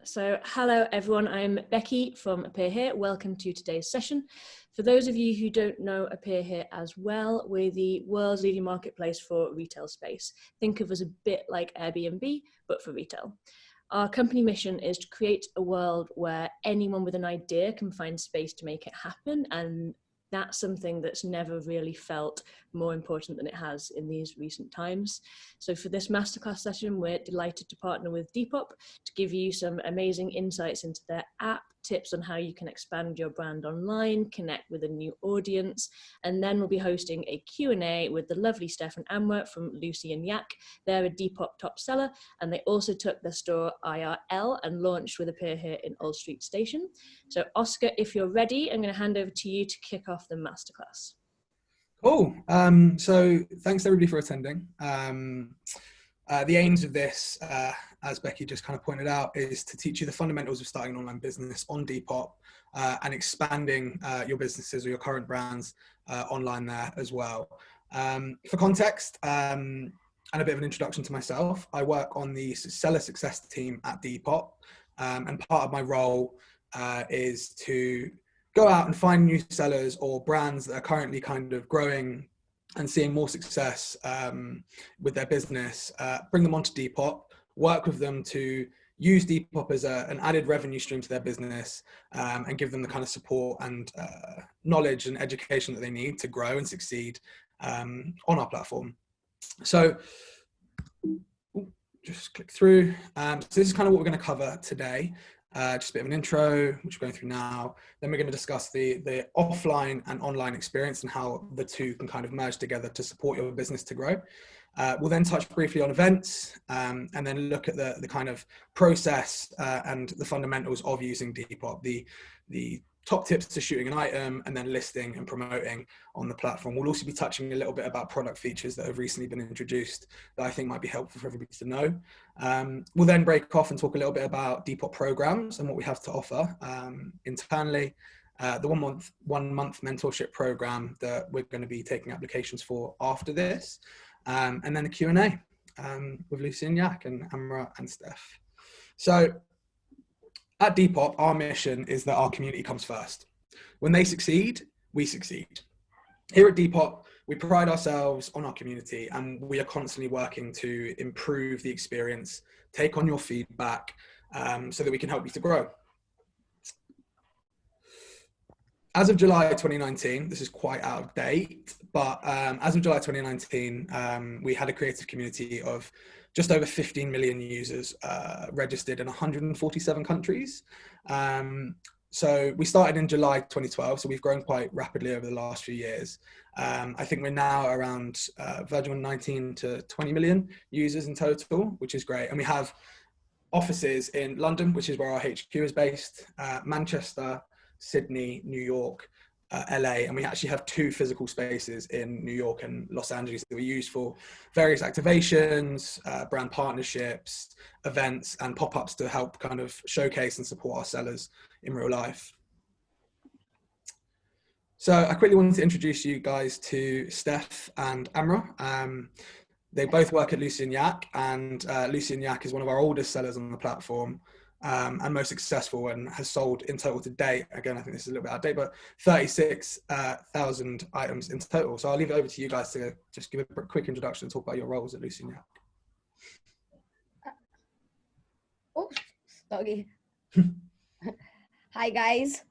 So hello everyone, I'm Becky from Appear Here. Welcome to today's session. For those of you who don't know Appear Here as well, we're the world's leading marketplace for retail space. Think of us a bit like Airbnb, but for retail. Our company mission is to create a world where anyone with an idea can find space to make it happen, and that's something that's never really felt more important than it has in these recent times. So for this masterclass session, we're delighted to partner with Depop to give you some amazing insights into their app, tips on how you can expand your brand online, connect with a new audience, and then we'll be hosting a Q&A with the lovely Steph and Amra from Lucy and Yak. They're a Depop top seller, and they also took their store IRL and launched with Appear Here in Old Street Station. So Oscar, if you're ready, I'm going to hand over to you to kick off the masterclass. Cool. So thanks everybody for attending. The aims of this, as Becky just kind of pointed out, is to teach you the fundamentals of starting an online business on Depop and expanding your businesses or your current brands online there as well. For context and a bit of an introduction to myself, I work on the seller success team at Depop, and part of my role is to go out and find new sellers or brands that are currently kind of growing and seeing more success with their business, bring them onto Depop, work with them to use Depop as an added revenue stream to their business, and give them the kind of support and knowledge and education that they need to grow and succeed on our platform. So just click through. So this is kind of what we're going to cover today. Just a bit of an intro, which we're going through now. Then we're going to discuss the offline and online experience and how the two can kind of merge together to support your business to grow. We'll then touch briefly on events and then look at the kind of process and the fundamentals of using Depop, the top tips to shooting an item and then listing and promoting on the platform. We'll also be touching a little bit about product features that have recently been introduced that I think might be helpful for everybody to know. We'll then break off and talk a little bit about Depop programs and what we have to offer internally. The one month mentorship program that we're going to be taking applications for after this. And then the Q&A with Lucy and Yak and Amra and Steph. So at Depop, our mission is that our community comes first. When they succeed, we succeed. Here at Depop, we pride ourselves on our community and we are constantly working to improve the experience, take on your feedback so that we can help you to grow. As of July 2019, this is quite out of date, but as of July 2019, we had a creative community of just over 15 million users registered in 147 countries. So we started in July 2012, so we've grown quite rapidly over the last few years. I think we're now around verging on 19 to 20 million users in total, which is great. And we have offices in London, which is where our HQ is based, Manchester, Sydney, New York, LA, and we actually have 2 physical spaces in New York and Los Angeles that we use for various activations, brand partnerships, events, and pop-ups to help kind of showcase and support our sellers in real life. So I quickly wanted to introduce you guys to Steph and Amra. They both work at Lucy and Yak, and Lucy and Yak is one of our oldest sellers on the platform. And most successful and has sold in total to date, again, I think this is a little bit out of date, but 36,000 items in total. So I'll leave it over to you guys to just give a quick introduction and talk about your roles at Lucy and Yak. Oh, sorry. Hi guys.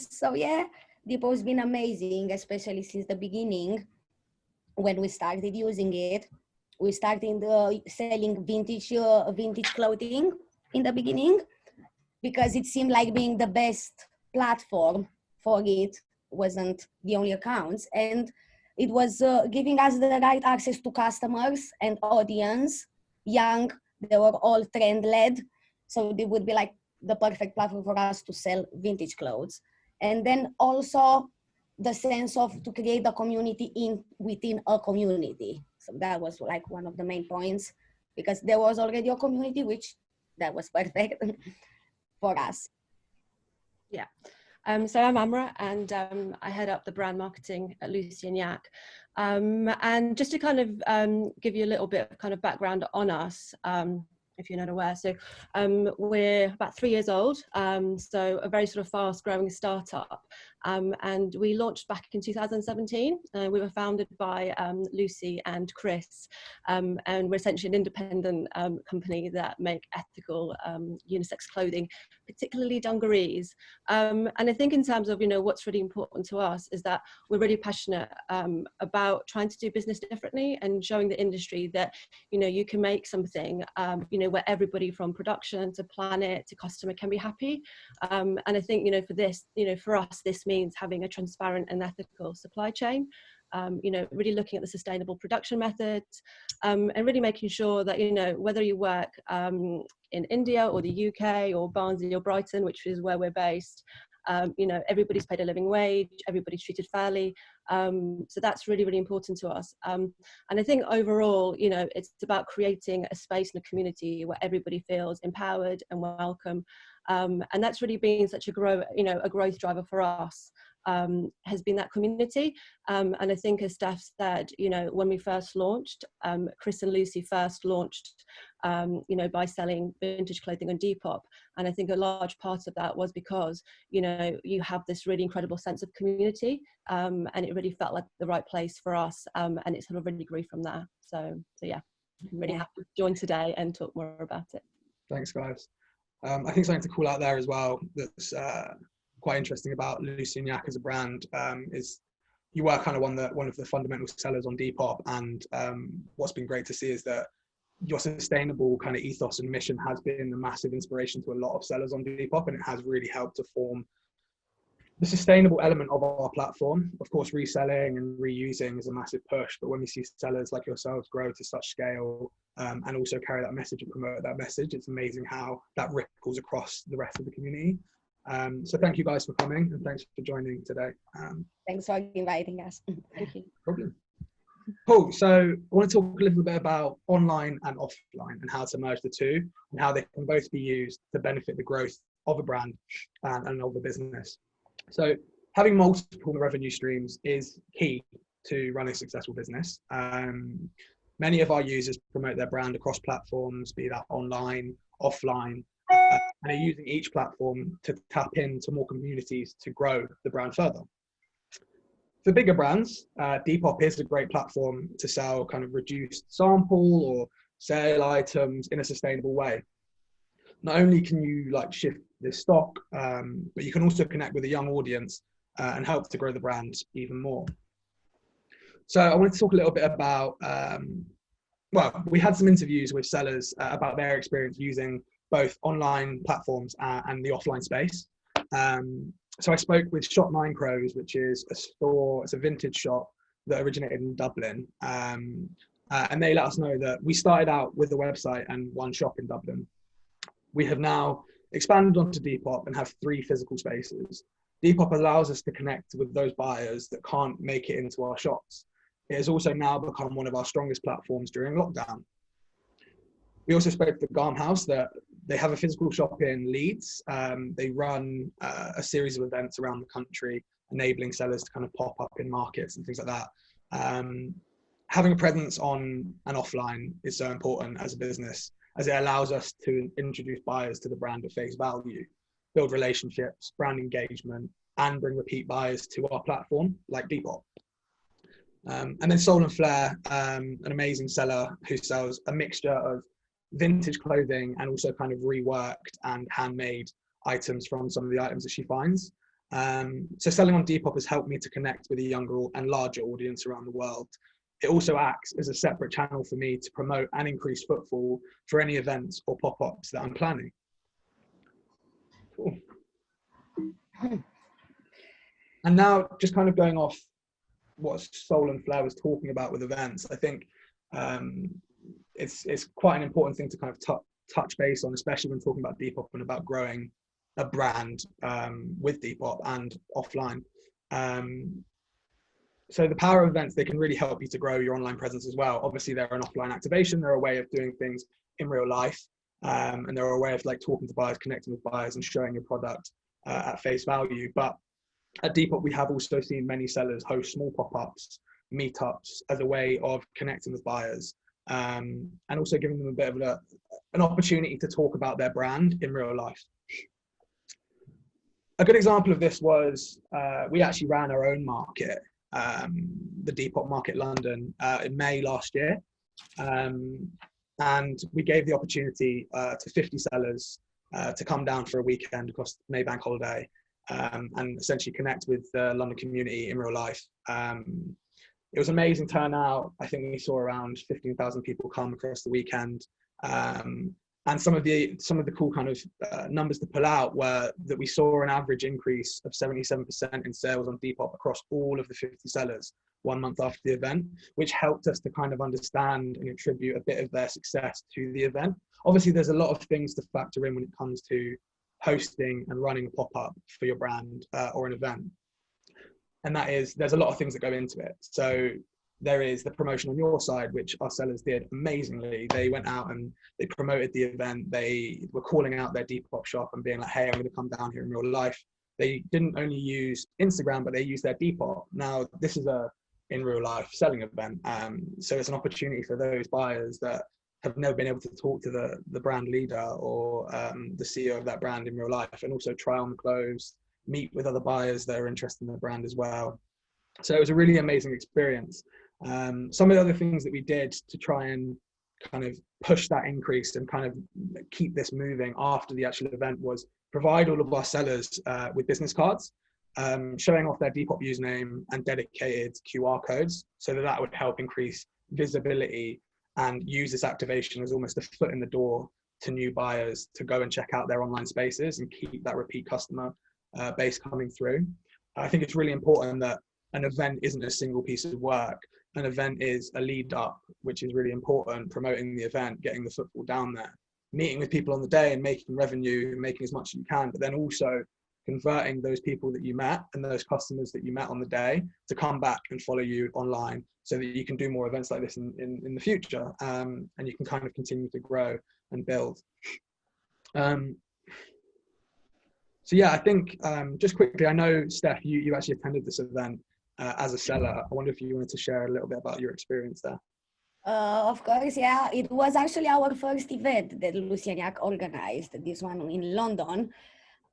So yeah, Depop's been amazing, especially since the beginning when we started using it. We started selling vintage clothing in the beginning because it seemed like being the best platform for it wasn't the only accounts, and it was giving us the right access to customers and audience, young, they were all trend led, so they would be like the perfect platform for us to sell vintage clothes. And then also the sense of to create a community within a community. So that was like one of the main points, because there was already a community, which that was perfect for us. Yeah. So I'm Amra, and I head up the brand marketing at Lucy and Yak. And just to kind of give you a little bit of kind of background on us, if you're not aware. So we're about 3 years old, so a very sort of fast growing startup. And we launched back in 2017. We were founded by Lucy and Chris, and we're essentially an independent company that make ethical unisex clothing, particularly dungarees. And I think in terms of, what's really important to us is that we're really passionate about trying to do business differently and showing the industry that, you can make something, where everybody from production to planet to customer can be happy. And I think, for this, for us, this means having a transparent and ethical supply chain. Really looking at the sustainable production methods, and really making sure that, whether you work in India or the UK or Barnsley or Brighton, which is where we're based, everybody's paid a living wage, everybody's treated fairly. So that's really, really important to us. And I think overall, it's about creating a space and a community where everybody feels empowered and welcome. And that's really been such a growth driver for us. Has been that community. And I think, as Steph said, when we first launched, Chris and Lucy first launched, by selling vintage clothing on Depop. And I think a large part of that was because, you have this really incredible sense of community, and it really felt like the right place for us. And it sort of really grew from there. So yeah, I'm really happy to join today and talk more about it. Thanks, guys. I think something to call out there as well that's quite interesting about Lucy and Yak as a brand is you were kind of one of the fundamental sellers on Depop, and what's been great to see is that your sustainable kind of ethos and mission has been a massive inspiration to a lot of sellers on Depop, and it has really helped to form the sustainable element of our platform. Of course, reselling and reusing is a massive push, but when we see sellers like yourselves grow to such scale and also carry that message and promote that message, it's amazing how that ripples across the rest of the community. So thank you guys for coming, and thanks for joining today. Thanks for inviting us. Thank you. No problem. Cool. So I want to talk a little bit about online and offline and how to merge the two and how they can both be used to benefit the growth of a brand and of a business. So having multiple revenue streams is key to running a successful business. Many of our users promote their brand across platforms, be that online, offline, and are using each platform to tap into more communities to grow the brand further. For bigger brands, Depop is a great platform to sell kind of reduced sample or sale items in a sustainable way. Not only can you shift the stock, but you can also connect with a young audience and help to grow the brand even more. So I wanted to talk a little bit about, we had some interviews with sellers about their experience using both online platforms and the offline space. So I spoke with Shop 9 Crows, which is a store, it's a vintage shop that originated in Dublin. And they let us know that we started out with a website and one shop in Dublin. We have now expanded onto Depop and have 3 physical spaces. Depop allows us to connect with those buyers that can't make it into our shops. It has also now become one of our strongest platforms during lockdown. We also spoke to the Garm House that they have a physical shop in Leeds. They run a series of events around the country, enabling sellers to kind of pop up in markets and things like that. Having a presence on and offline is so important as a business, as it allows us to introduce buyers to the brand at face value, build relationships, brand engagement, and bring repeat buyers to our platform like Depop. And then Soul and Flair, an amazing seller who sells a mixture of vintage clothing and also kind of reworked and handmade items from some of the items that she finds. So selling on Depop has helped me to connect with a younger and larger audience around the world. It also acts as a separate channel for me to promote and increase footfall for any events or pop-ups that I'm planning. Cool. And now just kind of going off what Soul and Flair was talking about with events, I think it's quite an important thing to kind of touch base on, especially when talking about Depop and about growing a brand with Depop and offline. So the power of events, they can really help you to grow your online presence as well. Obviously, they're an offline activation. They're a way of doing things in real life. And they're a way of talking to buyers, connecting with buyers and showing your product at face value. But at Depop, we have also seen many sellers host small pop-ups, meetups as a way of connecting with buyers and also giving them a bit of an opportunity to talk about their brand in real life. A good example of this was we actually ran our own market, the Depop Market London, in May last year. And we gave the opportunity to 50 sellers to come down for a weekend across May Bank holiday, and essentially connect with the London community in real life. It was amazing turnout. I think we saw around 15,000 people come across the weekend. And some of the cool kind of numbers to pull out were that we saw an average increase of 77% in sales on Depop across all of the 50 sellers 1 month after the event, which helped us to kind of understand and attribute a bit of their success to the event. Obviously, there's a lot of things to factor in when it comes to hosting and running a pop-up for your brand or an event. And that is, there's a lot of things that go into it. So there is the promotion on your side, which our sellers did amazingly. They went out and they promoted the event. They were calling out their Depop shop and being like, hey, I'm going to come down here in real life. They didn't only use Instagram, but they used their Depop. Now, this is a in real life selling event. So it's an opportunity for those buyers that have never been able to talk to the brand leader or the CEO of that brand in real life, and also try on the clothes, meet with other buyers that are interested in the brand as well. So it was a really amazing experience. Some of the other things that we did to try and kind of push that increase and kind of keep this moving after the actual event was provide all of our sellers with business cards, showing off their Depop username and dedicated QR codes, so that would help increase visibility and use this activation as almost a foot in the door to new buyers to go and check out their online spaces and keep that repeat customer base coming through. I think it's really important that an event isn't a single piece of work. An event is a lead up, which is really important, promoting the event, getting the footfall down there, meeting with people on the day and making revenue, making as much as you can, but then also converting those people that you met and those customers that you met on the day to come back and follow you online, so that you can do more events like this in the future, and you can kind of continue to grow and build. So yeah, I think just quickly, I know, Steph, you actually attended this event as a seller. I wonder if you wanted to share a little bit about your experience there. Of course, yeah. It was actually our first event that Lucianiak organized, this one in London.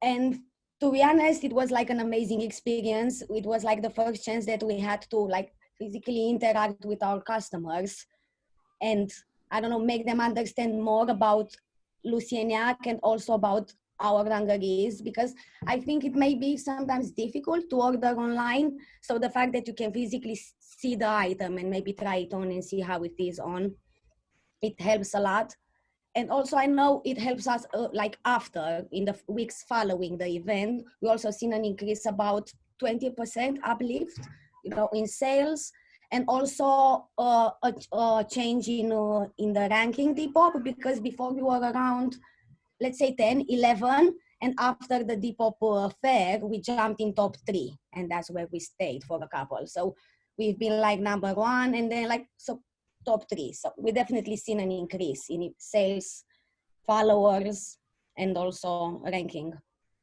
And to be honest, it was like an amazing experience. It was like the first chance that we had to like physically interact with our customers and, I don't know, make them understand more about Lucianiak and also about our dungarees, because I think it may be sometimes difficult to order online. So the fact that you can physically see the item and maybe try it on and see how it is on, it helps a lot. And also I know it helps us like after, in the weeks following the event, we also seen an increase about 20% uplift, you know, in sales, and also a change in the ranking Depop, because before we were around, let's say 10, 11, and after the Depop fair, we jumped in top 3, and that's where we stayed for a couple. So we've been like number 1, and then like so top 3. So we definitely seen an increase in sales, followers, and also ranking.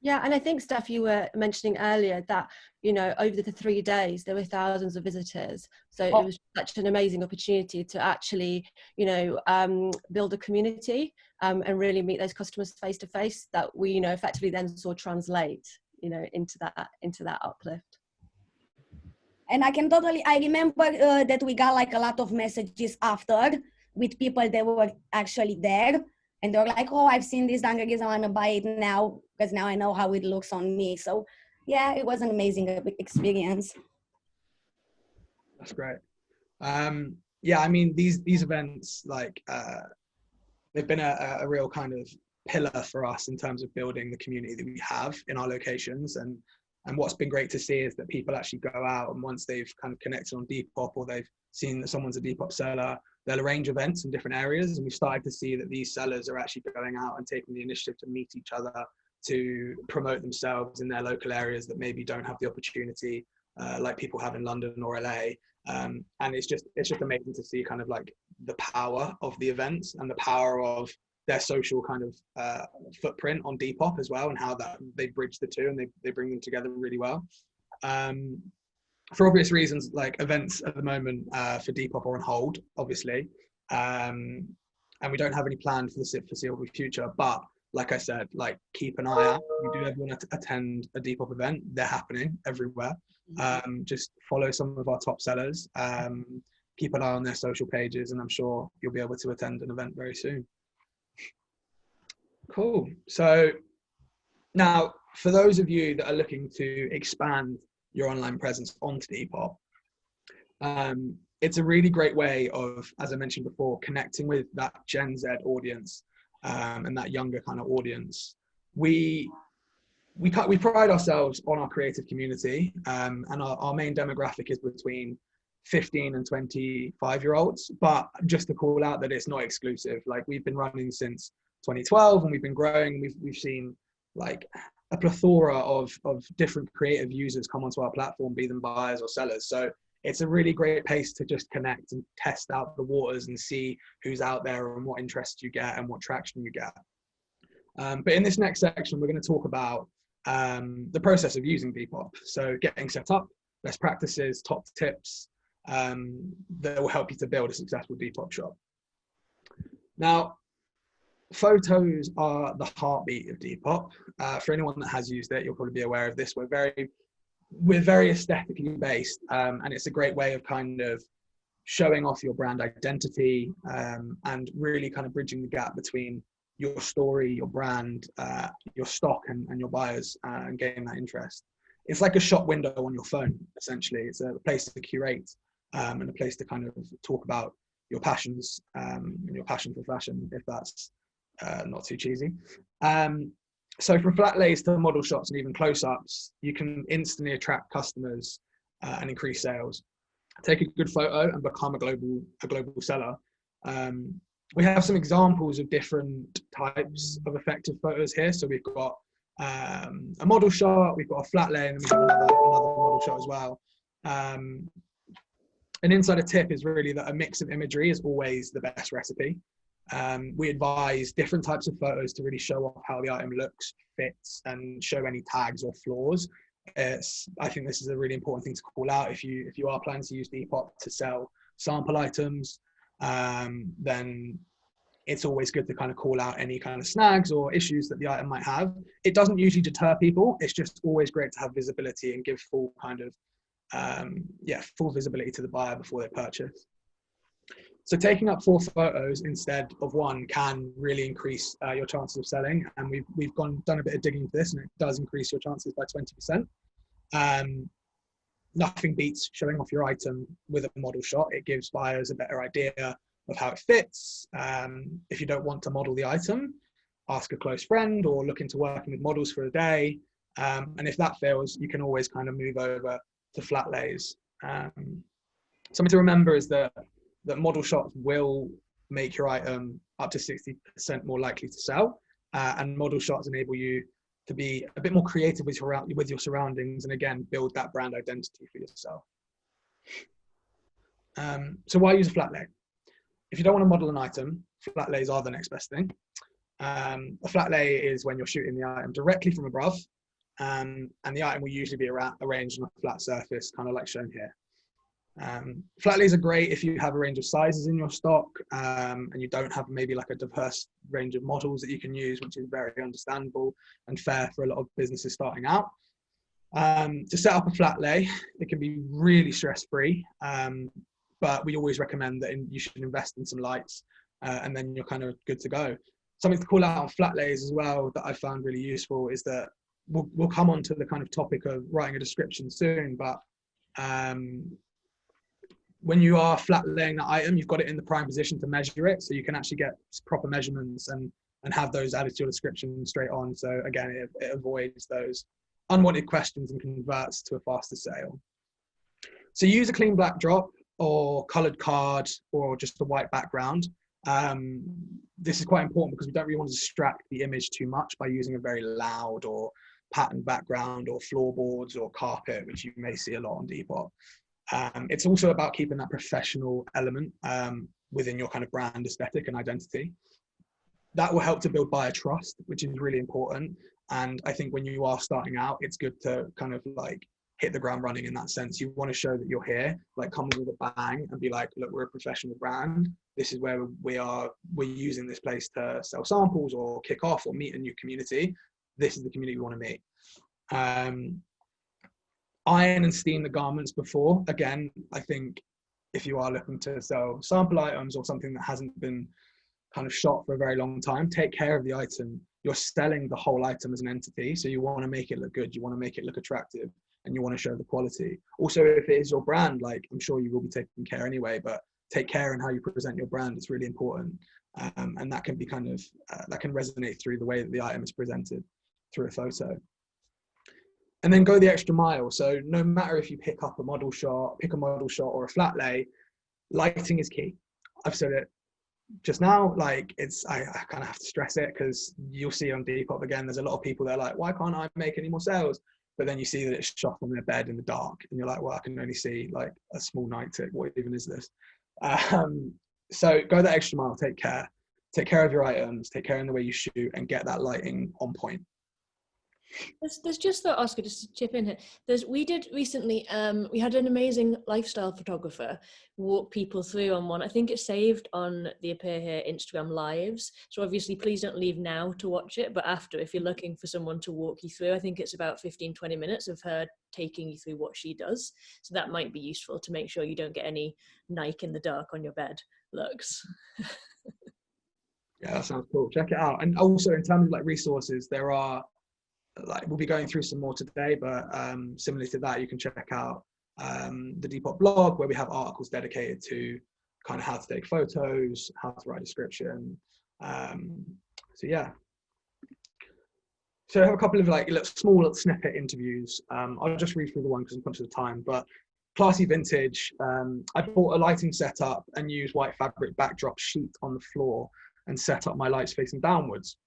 Yeah, and I think, Steph, you were mentioning earlier that, you know, over the 3 days, there were thousands of visitors. So it was such an amazing opportunity to actually, you know, build a community and really meet those customers face to face that we, you know, effectively then saw translate, you know, into that uplift. And I remember that we got like a lot of messages after with people that were actually there. And they're like, oh, I've seen these dungarees, I want to buy it now because now I know how it looks on me. So yeah, it was an amazing experience. That's great. Yeah, I mean, these events, like, they've been a real kind of pillar for us in terms of building the community that we have in our locations. And what's been great to see is that people actually go out, and once they've kind of connected on Depop or they've seen that someone's a Depop seller, they'll arrange events in different areas. And we've started to see that these sellers are actually going out and taking the initiative to meet each other, to promote themselves in their local areas that maybe don't have the opportunity like people have in London or LA. And it's just amazing to see kind of like the power of the events and the power of their social kind of footprint on Depop as well, and how that they bridge the two and they bring them together really well. For obvious reasons, like events at the moment for Depop are on hold, obviously. and we don't have any plan for the foreseeable future. But like I said, like keep an eye out. We do ever want to attend a Depop event. They're happening everywhere. Just follow some of our top sellers. Keep an eye on their social pages, and I'm sure you'll be able to attend an event very soon. Cool. So now, for those of you that are looking to expand your online presence onto Depop, it's a really great way of, as I mentioned before, connecting with that Gen Z audience and that younger kind of audience. We pride ourselves on our creative community, and our main demographic is between 15 and 25-year-olds. But just to call out that it's not exclusive. Like, we've been running since 2012, and we've been growing. We've seen like a plethora of different creative users come onto our platform, be them buyers or sellers. So it's a really great place to just connect and test out the waters and see who's out there and what interest you get and what traction you get. But in this next section, we're going to talk about the process of using Depop. So getting set up, best practices, top tips that will help you to build a successful Depop shop. Now, photos are the heartbeat of Depop. For anyone that has used it, you'll probably be aware of this. We're very aesthetically based, and it's a great way of kind of showing off your brand identity and really kind of bridging the gap between your story, your brand, your stock, and your buyers, and getting that interest. It's like a shop window on your phone, essentially. It's a place to curate and a place to kind of talk about your passions and your passion for fashion, if that's not too cheesy. So from flat lays to model shots and even close-ups, you can instantly attract customers and increase sales. Take a good photo and become a global seller. We have some examples of different types of effective photos here. So we've got a model shot, we've got a flat lay, and then we've got another model shot as well. An insider tip is really that a mix of imagery is always the best recipe. We advise different types of photos to really show off how the item looks, fits, and show any tags or flaws. I think this is a really important thing to call out. If you are planning to use Depop to sell sample items, then it's always good to kind of call out any kind of snags or issues that the item might have. It doesn't usually deter people. It's just always great to have visibility and give full kind of full visibility to the buyer before they purchase. So taking up 4 photos instead of 1 can really increase your chances of selling. And we've done a bit of digging into this, and it does increase your chances by 20%. Nothing beats showing off your item with a model shot. It gives buyers a better idea of how it fits. If you don't want to model the item, ask a close friend or look into working with models for a day. And if that fails, you can always kind of move over to flat lays. Something to remember is that model shots will make your item up to 60% more likely to sell, and model shots enable you to be a bit more creative with your surroundings, and again, build that brand identity for yourself. So why use a flat lay? If you don't want to model an item, flat lays are the next best thing. A flat lay is when you're shooting the item directly from above, and the item will usually be arranged on a flat surface, kind of like shown here. Flat lays are great if you have a range of sizes in your stock and you don't have maybe like a diverse range of models that you can use, which is very understandable and fair for a lot of businesses starting out. To set up a flat lay, it can be really stress-free, but we always recommend that you should invest in some lights and then you're kind of good to go. Something to call out on flat lays as well that I found really useful is that we'll come on to the kind of topic of writing a description soon, but when you are flat laying that item, you've got it in the prime position to measure it, so you can actually get proper measurements and have those added to your description straight on. So again, it avoids those unwanted questions and converts to a faster sale. So use a clean backdrop or colored card or just a white background. This is quite important because we don't really want to distract the image too much by using a very loud or patterned background or floorboards or carpet, which you may see a lot on Depop. It's also about keeping that professional element within your kind of brand aesthetic and identity. That will help to build buyer trust, which is really important. And I think when you are starting out, it's good to kind of like hit the ground running in that sense. You want to show that you're here, like come with a bang and be like, look, we're a professional brand. This is where we're using this place to sell samples or kick off or meet a new community. This is the community we want to meet. Iron and steam the garments before. Again, I think if you are looking to sell sample items or something that hasn't been kind of shot for a very long time, take care of the item. You're selling the whole item as an entity, so you want to make it look good, you want to make it look attractive, and you want to show the quality. Also, if it is your brand, like I'm sure you will be taking care anyway, but take care in how you present your brand. It's really important. And that can be kind of, that can resonate through the way that the item is presented through a photo. And then go the extra mile. So no matter if you pick a model shot or a flat lay, lighting is key. I've said it just now, like I kind of have to stress it because you'll see on Depop again, there's a lot of people that are like, why can't I make any more sales? But then you see that it's shot on their bed in the dark and you're like, well, I can only see like a small night tick. What even is this? So go that extra mile, take care of your items, take care in the way you shoot, and get that lighting on point. There's just that, Oscar, just to chip in here. We did recently, we had an amazing lifestyle photographer walk people through on one. I think it's saved on the Appear Here Instagram lives. So obviously, please don't leave now to watch it, but after, if you're looking for someone to walk you through, I think it's about 15-20 minutes of her taking you through what she does. So that might be useful to make sure you don't get any Nike in the dark on your bed looks. Yeah, that sounds cool. Check it out. And also in terms of like resources, there are, like we'll be going through some more today, but similarly to that, you can check out the Depop blog where we have articles dedicated to kind of how to take photos, how to write a description. So yeah. So I have a couple of like small little snippet interviews. I'll just read through the one because I'm conscious of time, but classy vintage. I bought a lighting setup and used white fabric backdrop sheet on the floor and set up my lights facing downwards.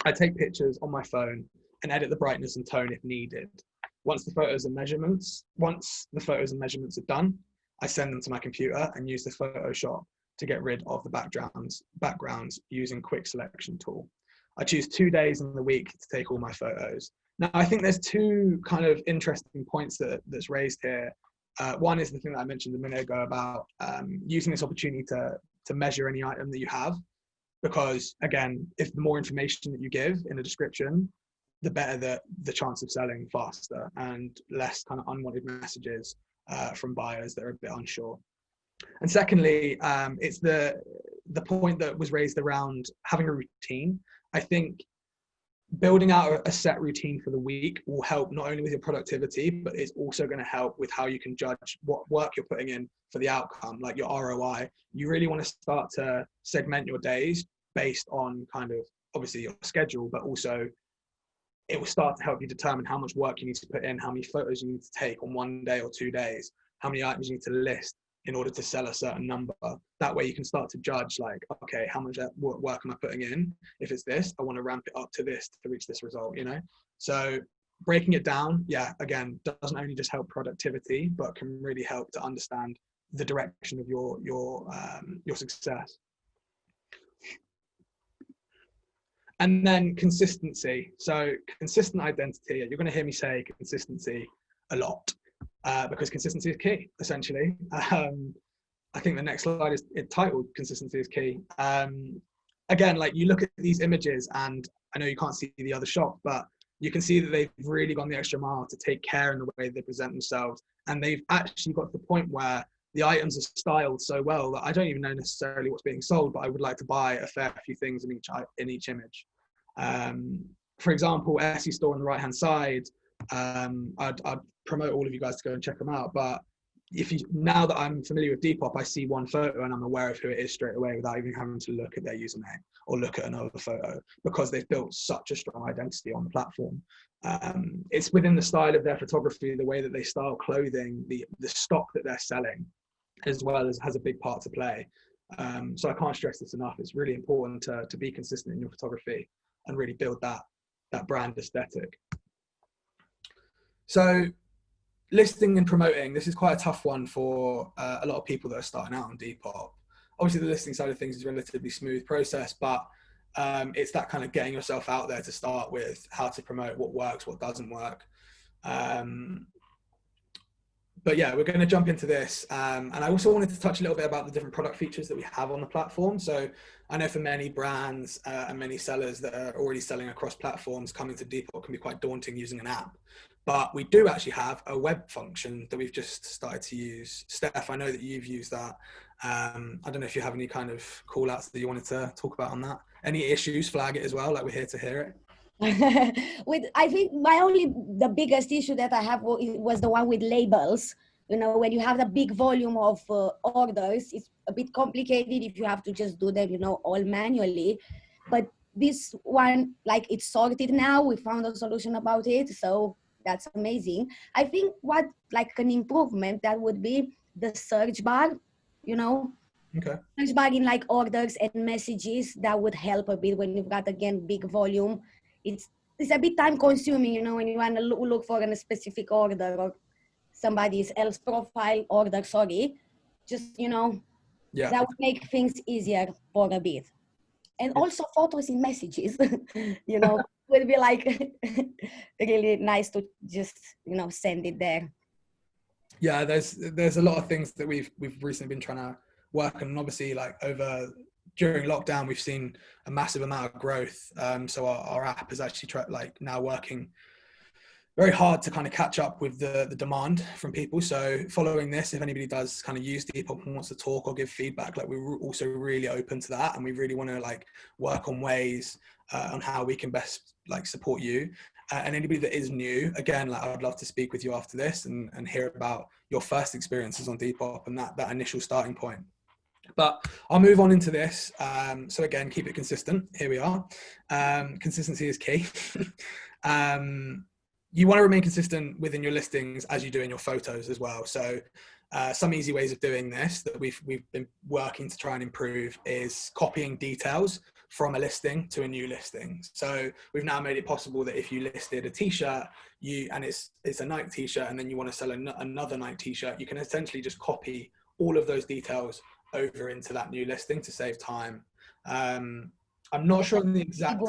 I take pictures on my phone and edit the brightness and tone if needed. Once the photos and measurements are done, I send them to my computer and use the Photoshop to get rid of the backgrounds using quick selection tool. I choose 2 days in the week to take all my photos. Now, I think there's two kind of interesting points that's raised here. One is the thing that I mentioned a minute ago about using this opportunity to measure any item that you have, because again, if the more information that you give in a description, the better the chance of selling faster and less kind of unwanted messages from buyers that are a bit unsure. And secondly, it's the point that was raised around having a routine. I think building out a set routine for the week will help not only with your productivity, but it's also going to help with how you can judge what work you're putting in for the outcome, like your ROI. You really want to start to segment your days based on kind of obviously your schedule, but also it will start to help you determine how much work you need to put in, how many photos you need to take on 1 day or 2 days, how many items you need to list in order to sell a certain number. That way you can start to judge like, okay, how much work am I putting in? If it's this, I want to ramp it up to this to reach this result, you know? So breaking it down, yeah, again, doesn't only just help productivity, but can really help to understand the direction of your success. And then consistency. So consistent identity, you're going to hear me say consistency a lot because consistency is key, essentially. I think the next slide is titled Consistency is Key. Again, like you look at these images and I know you can't see the other shot, but you can see that they've really gone the extra mile to take care in the way they present themselves. And they've actually got to the point where the items are styled so well that I don't even know necessarily what's being sold, but I would like to buy a fair few things in each image. For example, Etsy store on the right-hand side, I'd promote all of you guys to go and check them out. But now that I'm familiar with Depop, I see one photo and I'm aware of who it is straight away without even having to look at their username or look at another photo, because they've built such a strong identity on the platform. It's within the style of their photography, the way that they style clothing, the stock that they're selling, as well as has a big part to play. So I can't stress this enough. It's really important to be consistent in your photography and really build that brand aesthetic. So listing and promoting, this is quite a tough one for a lot of people that are starting out on Depop. Obviously the listing side of things is a relatively smooth process, but it's that kind of getting yourself out there to start with, how to promote, what works, what doesn't work. but yeah, we're going to jump into this. And I also wanted to touch a little bit about the different product features that we have on the platform. So I know for many brands and many sellers that are already selling across platforms, coming to Depop can be quite daunting using an app. But we do actually have a web function that we've just started to use. Steph, I know that you've used that. I don't know if you have any kind of call outs that you wanted to talk about on that. Any issues, flag it as well, like we're here to hear it. I think the biggest issue that I have was the one with labels. You know, when you have the big volume of orders, it's a bit complicated if you have to just do them, you know, all manually. But this one, like, it's sorted now. We found a solution about it, so that's amazing. I think what, like, an improvement that would be the search bar, you know. Okay. Search bar in like orders and messages, that would help a bit when you've got, again, big volume. It's a bit time consuming, you know, when you want to look for a specific order or somebody else's profile order, just, you know, yeah, that would make things easier for a bit. And also photos in messages, you know, would be like really nice to just, you know, send it there. Yeah, there's a lot of things that we've recently been trying to work on, and obviously, like, during lockdown, we've seen a massive amount of growth. So our app is actually now working very hard to kind of catch up with the demand from people. So following this, if anybody does kind of use Depop and wants to talk or give feedback, like, we're also really open to that, and we really want to like work on ways on how we can best like support you. And anybody that is new, again, like, I'd love to speak with you after this and hear about your first experiences on Depop and that initial starting point. But I'll move on into this. So again, keep it consistent. Here we are. Consistency is key. You want to remain consistent within your listings as you do in your photos as well. So some easy ways of doing this that we've been working to try and improve is copying details from a listing to a new listing. So we've now made it possible that if you listed a t-shirt, and it's a Nike t-shirt, and then you want to sell another Nike t-shirt, you can essentially just copy all of those details over into that new listing to save time. I'm not sure on the exact.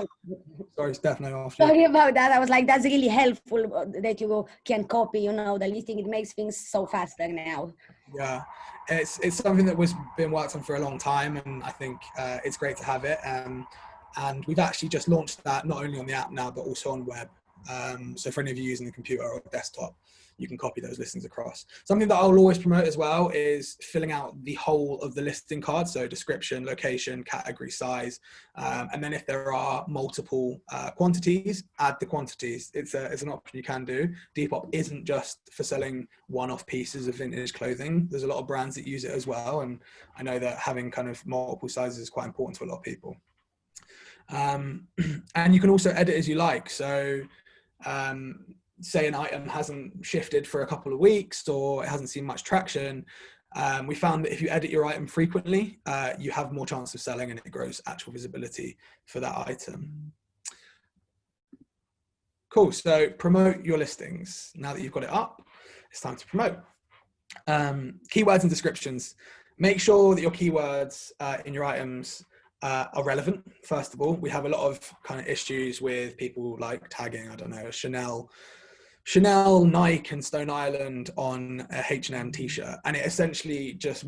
Sorry, Steph, no, after you. Sorry about that. I was like, that's really helpful that you can copy, you know, the listing. It makes things so faster now. Yeah, it's something that was been worked on for a long time, and I think it's great to have it. And we've actually just launched that not only on the app now, but also on web. So for any of you using the computer or desktop, you can copy those listings across. Something that I'll always promote as well is filling out the whole of the listing card. So description, location, category, size. And then if there are multiple quantities, add the quantities. It's an option you can do. Depop isn't just for selling one-off pieces of vintage clothing. There's a lot of brands that use it as well. And I know that having kind of multiple sizes is quite important to a lot of people. And you can also edit as you like. So say an item hasn't shifted for a couple of weeks or it hasn't seen much traction, we found that if you edit your item frequently, you have more chance of selling, and it grows actual visibility for that item. Cool, so promote your listings. Now that you've got it up, it's time to promote. Keywords and descriptions. Make sure that your keywords in your items are relevant. First of all, we have a lot of kind of issues with people like tagging, I don't know, Chanel, Nike and Stone Island on a H&M t-shirt, and it essentially just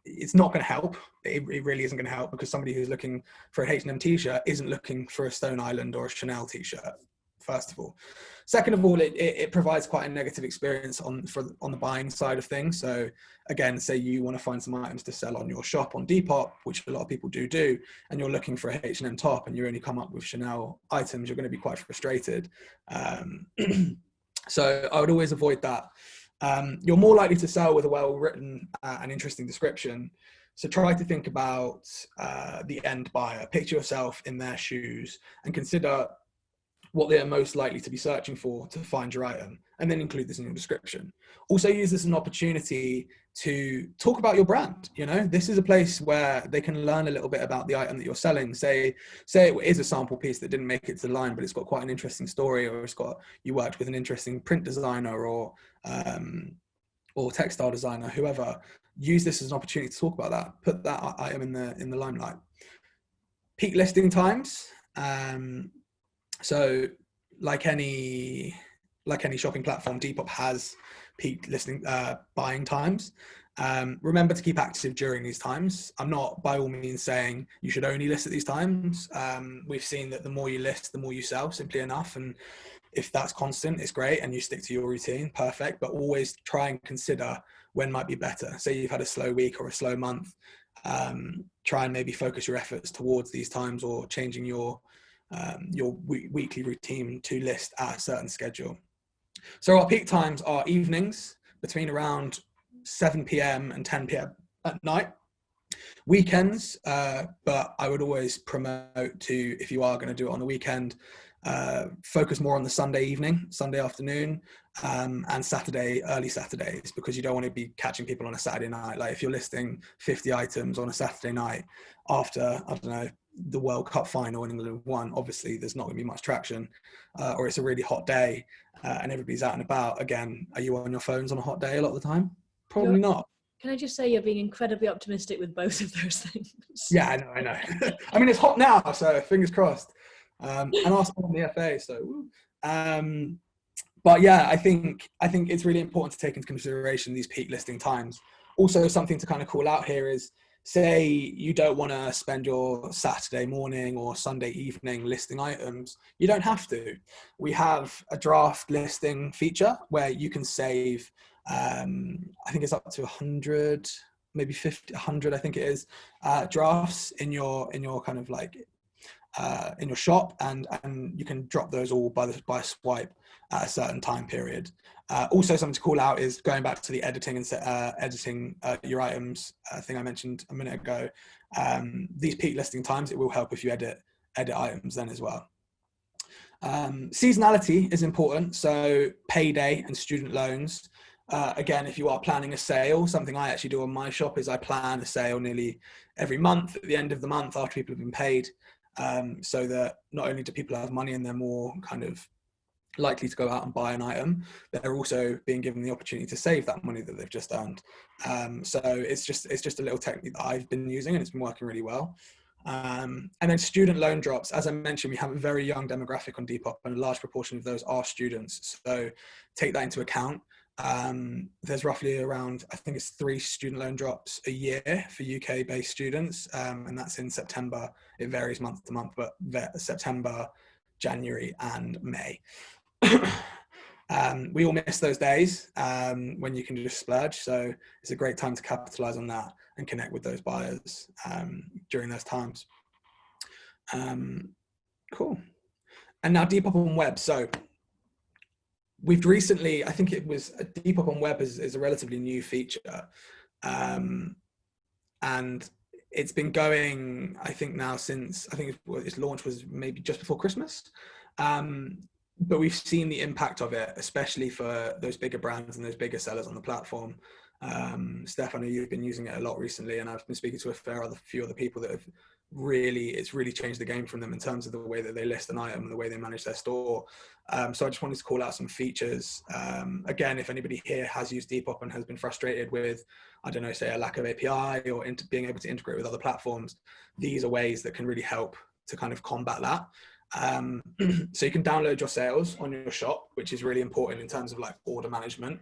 it's not going to help. It really isn't going to help, because somebody who's looking for a H&M t-shirt isn't looking for a Stone Island or a Chanel t-shirt, first of all. Second of all, it provides quite a negative experience on the buying side of things. So again, say you want to find some items to sell on your shop on Depop, which a lot of people do, and you're looking for a H&M top and you only come up with Chanel items, you're going to be quite frustrated. So I would always avoid that. You're more likely to sell with a well-written and interesting description. So try to think about the end buyer. Picture yourself in their shoes and consider what they're most likely to be searching for to find your item, and then include this in your description. Also use this as an opportunity to talk about your brand. You know, this is a place where they can learn a little bit about the item that you're selling. Say it is a sample piece that didn't make it to the line, but it's got quite an interesting story, or you worked with an interesting print designer or textile designer, whoever. Use this as an opportunity to talk about that. Put that item in the limelight. Peak listing times. So like any shopping platform, Depop has peak listing buying times. Remember to keep active during these times. I'm not by all means saying you should only list at these times. We've seen that the more you list, the more you sell, simply enough. And if that's constant, it's great, and you stick to your routine, perfect. But always try and consider when might be better. Say you've had a slow week or a slow month, try and maybe focus your efforts towards these times, or changing your weekly routine to list at a certain schedule. So our peak times are evenings between around 7 p.m. and 10 p.m. at night. Weekends, but I would always promote to, if you are going to do it on the weekend, focus more on the Sunday evening, Sunday afternoon, and early Saturdays, because you don't want to be catching people on a Saturday night. Like if you're listing 50 items on a Saturday night after, I don't know, the World Cup final in England won, obviously there's not going to be much traction, or it's a really hot day and everybody's out and about. Again, are you on your phones on a hot day a lot of the time? Probably not. Can I just say you're being incredibly optimistic with both of those things? Yeah, I know. I mean, it's hot now, so fingers crossed. And Arsenal on the FA, so. But yeah, I think it's really important to take into consideration these peak listing times. Also, something to kind of call out here is, say you don't want to spend your Saturday morning or Sunday evening listing items. You don't have to. We have a draft listing feature where you can save, I think it's up to 100, maybe 50, 100, I think it is, drafts in your kind of like, in your shop, and you can drop those all by a swipe at a certain time period. Also, something to call out is going back to the editing and editing your items thing I mentioned a minute ago. These peak listing times, it will help if you edit items then as well. Seasonality is important, so payday and student loans. Again, if you are planning a sale, something I actually do on my shop is I plan a sale nearly every month at the end of the month after people have been paid, so that not only do people have money and they're more kind of likely to go out and buy an item, they're also being given the opportunity to save that money that they've just earned. So it's just a little technique that I've been using, and it's been working really well. And then student loan drops. As I mentioned, we have a very young demographic on Depop, and a large proportion of those are students. So take that into account. There's roughly around, I think it's 3 student loan drops a year for UK based students. And that's in September. It varies month to month, but September, January and May. We all miss those days when you can just splurge. So it's a great time to capitalize on that and connect with those buyers during those times. Cool. And now Depop on web. So we've recently, I think it was, Depop on web is a relatively new feature. And it's been going, I think now since, I think its launch was maybe just before Christmas. But we've seen the impact of it, especially for those bigger brands and those bigger sellers on the platform. Steph, I know you've been using it a lot recently, and I've been speaking to a few other people that have it's really changed the game from them in terms of the way that they list an item and the way they manage their store. So I just wanted to call out some features. Again, if anybody here has used Depop and has been frustrated with, I don't know, say a lack of API or being able to integrate with other platforms, these are ways that can really help to kind of combat that. So you can download your sales on your shop, which is really important in terms of like order management.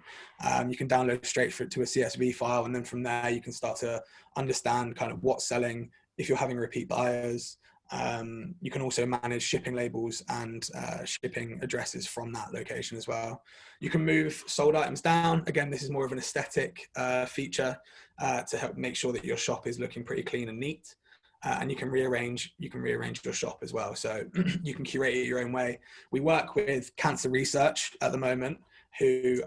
You can download straight to a CSV file, and then from there you can start to understand kind of what's selling if you're having repeat buyers. You can also manage shipping labels and shipping addresses from that location as well. You can move sold items down. Again, this is more of an aesthetic feature to help make sure that your shop is looking pretty clean and neat. And you can rearrange your shop as well. So you can curate it your own way. We work with Cancer Research at the moment, who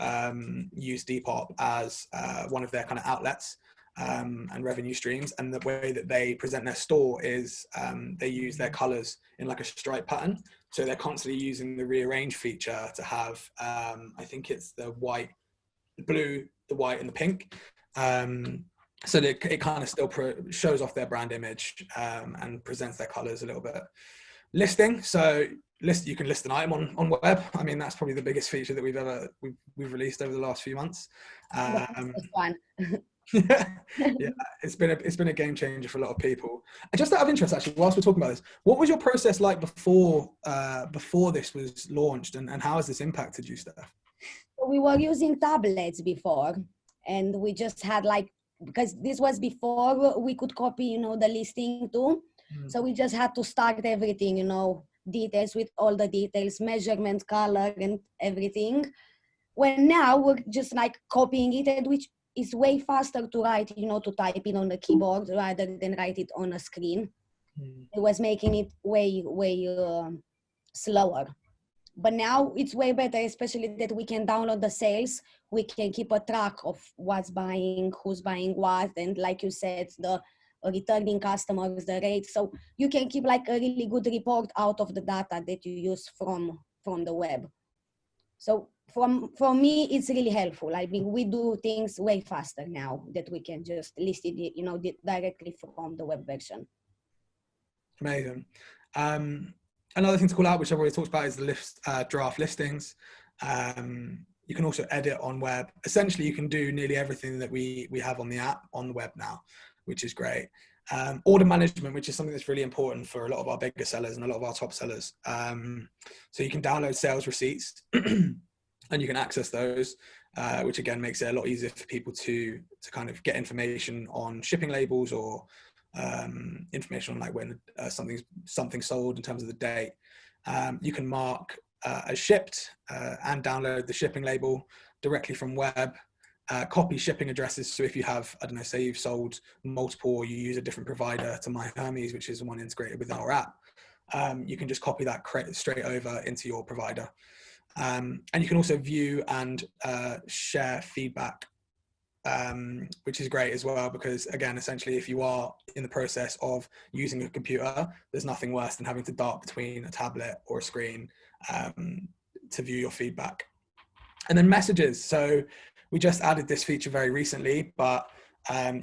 use Depop as one of their kind of outlets and revenue streams. And the way that they present their store is they use their colors in like a stripe pattern. So they're constantly using the rearrange feature to have, I think it's the white, the blue, the white and the pink. So that it kind of still shows off their brand image and presents their colors a little bit. Listing, so you can list an item on web. I mean, that's probably the biggest feature that we've released over the last few months. Fun. Yeah, it's been a game changer for a lot of people. And just out of interest, actually, whilst we're talking about this, what was your process like before this was launched, and how has this impacted you, Steph? We were using tablets before, and we just had like, because this was before we could copy, you know, the listing too. So we just had to start everything, you know, details with all the details, measurement, color, and everything. When now we're just like copying it, and which is way faster to write, you know, to type it on the keyboard rather than write it on a screen. It was making it way slower. But now it's way better, especially that we can download the sales. We can keep a track of what's buying, who's buying what, and like you said, the returning customers, the rate. So you can keep like a really good report out of the data that you use from the web. So from me, it's really helpful. I mean, we do things way faster now that we can just list it, you know, directly from the web version. Amazing. Another thing to call out, which I've already talked about, is the draft listings. You can also edit on web. Essentially, you can do nearly everything that we have on the app on the web now, which is great. Order management, which is something that's really important for a lot of our bigger sellers and a lot of our top sellers. So you can download sales receipts and you can access those, which again makes it a lot easier for people to kind of get information on shipping labels or information on like when something's sold in terms of the date. You can mark as shipped and download the shipping label directly from web. Copy shipping addresses. So if you have, I don't know, say you've sold multiple, or you use a different provider to My Hermes, which is the one integrated with our app, you can just copy that straight over into your provider. And you can also view and share feedback, which is great as well, because again, essentially, if you are in the process of using a computer, there's nothing worse than having to dart between a tablet or a screen to view your feedback. And then messages. So we just added this feature very recently, but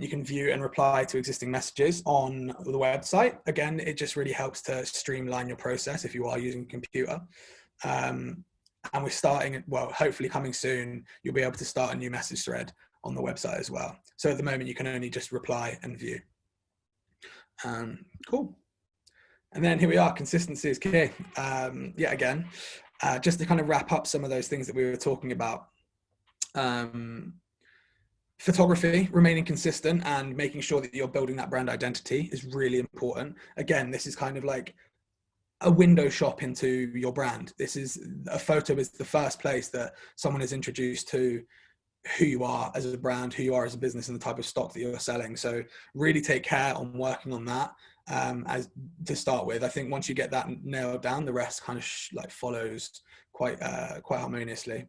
you can view and reply to existing messages on the website. Again, it just really helps to streamline your process if you are using a computer. And we're starting, well, hopefully coming soon, you'll be able to start a new message thread on the website as well. So at the moment, you can only just reply and view. Cool. And then here we are, consistency is key. Yeah, again, just to kind of wrap up some of those things that we were talking about. Photography, remaining consistent and making sure that you're building that brand identity is really important. Again, this is kind of like a window shop into your brand. This is a photo is the first place that someone is introduced to who you are as a brand, who you are as a business, and the type of stock that you're selling. So really take care on working on that as to start with. I think once you get that nailed down, the rest kind of like follows quite harmoniously.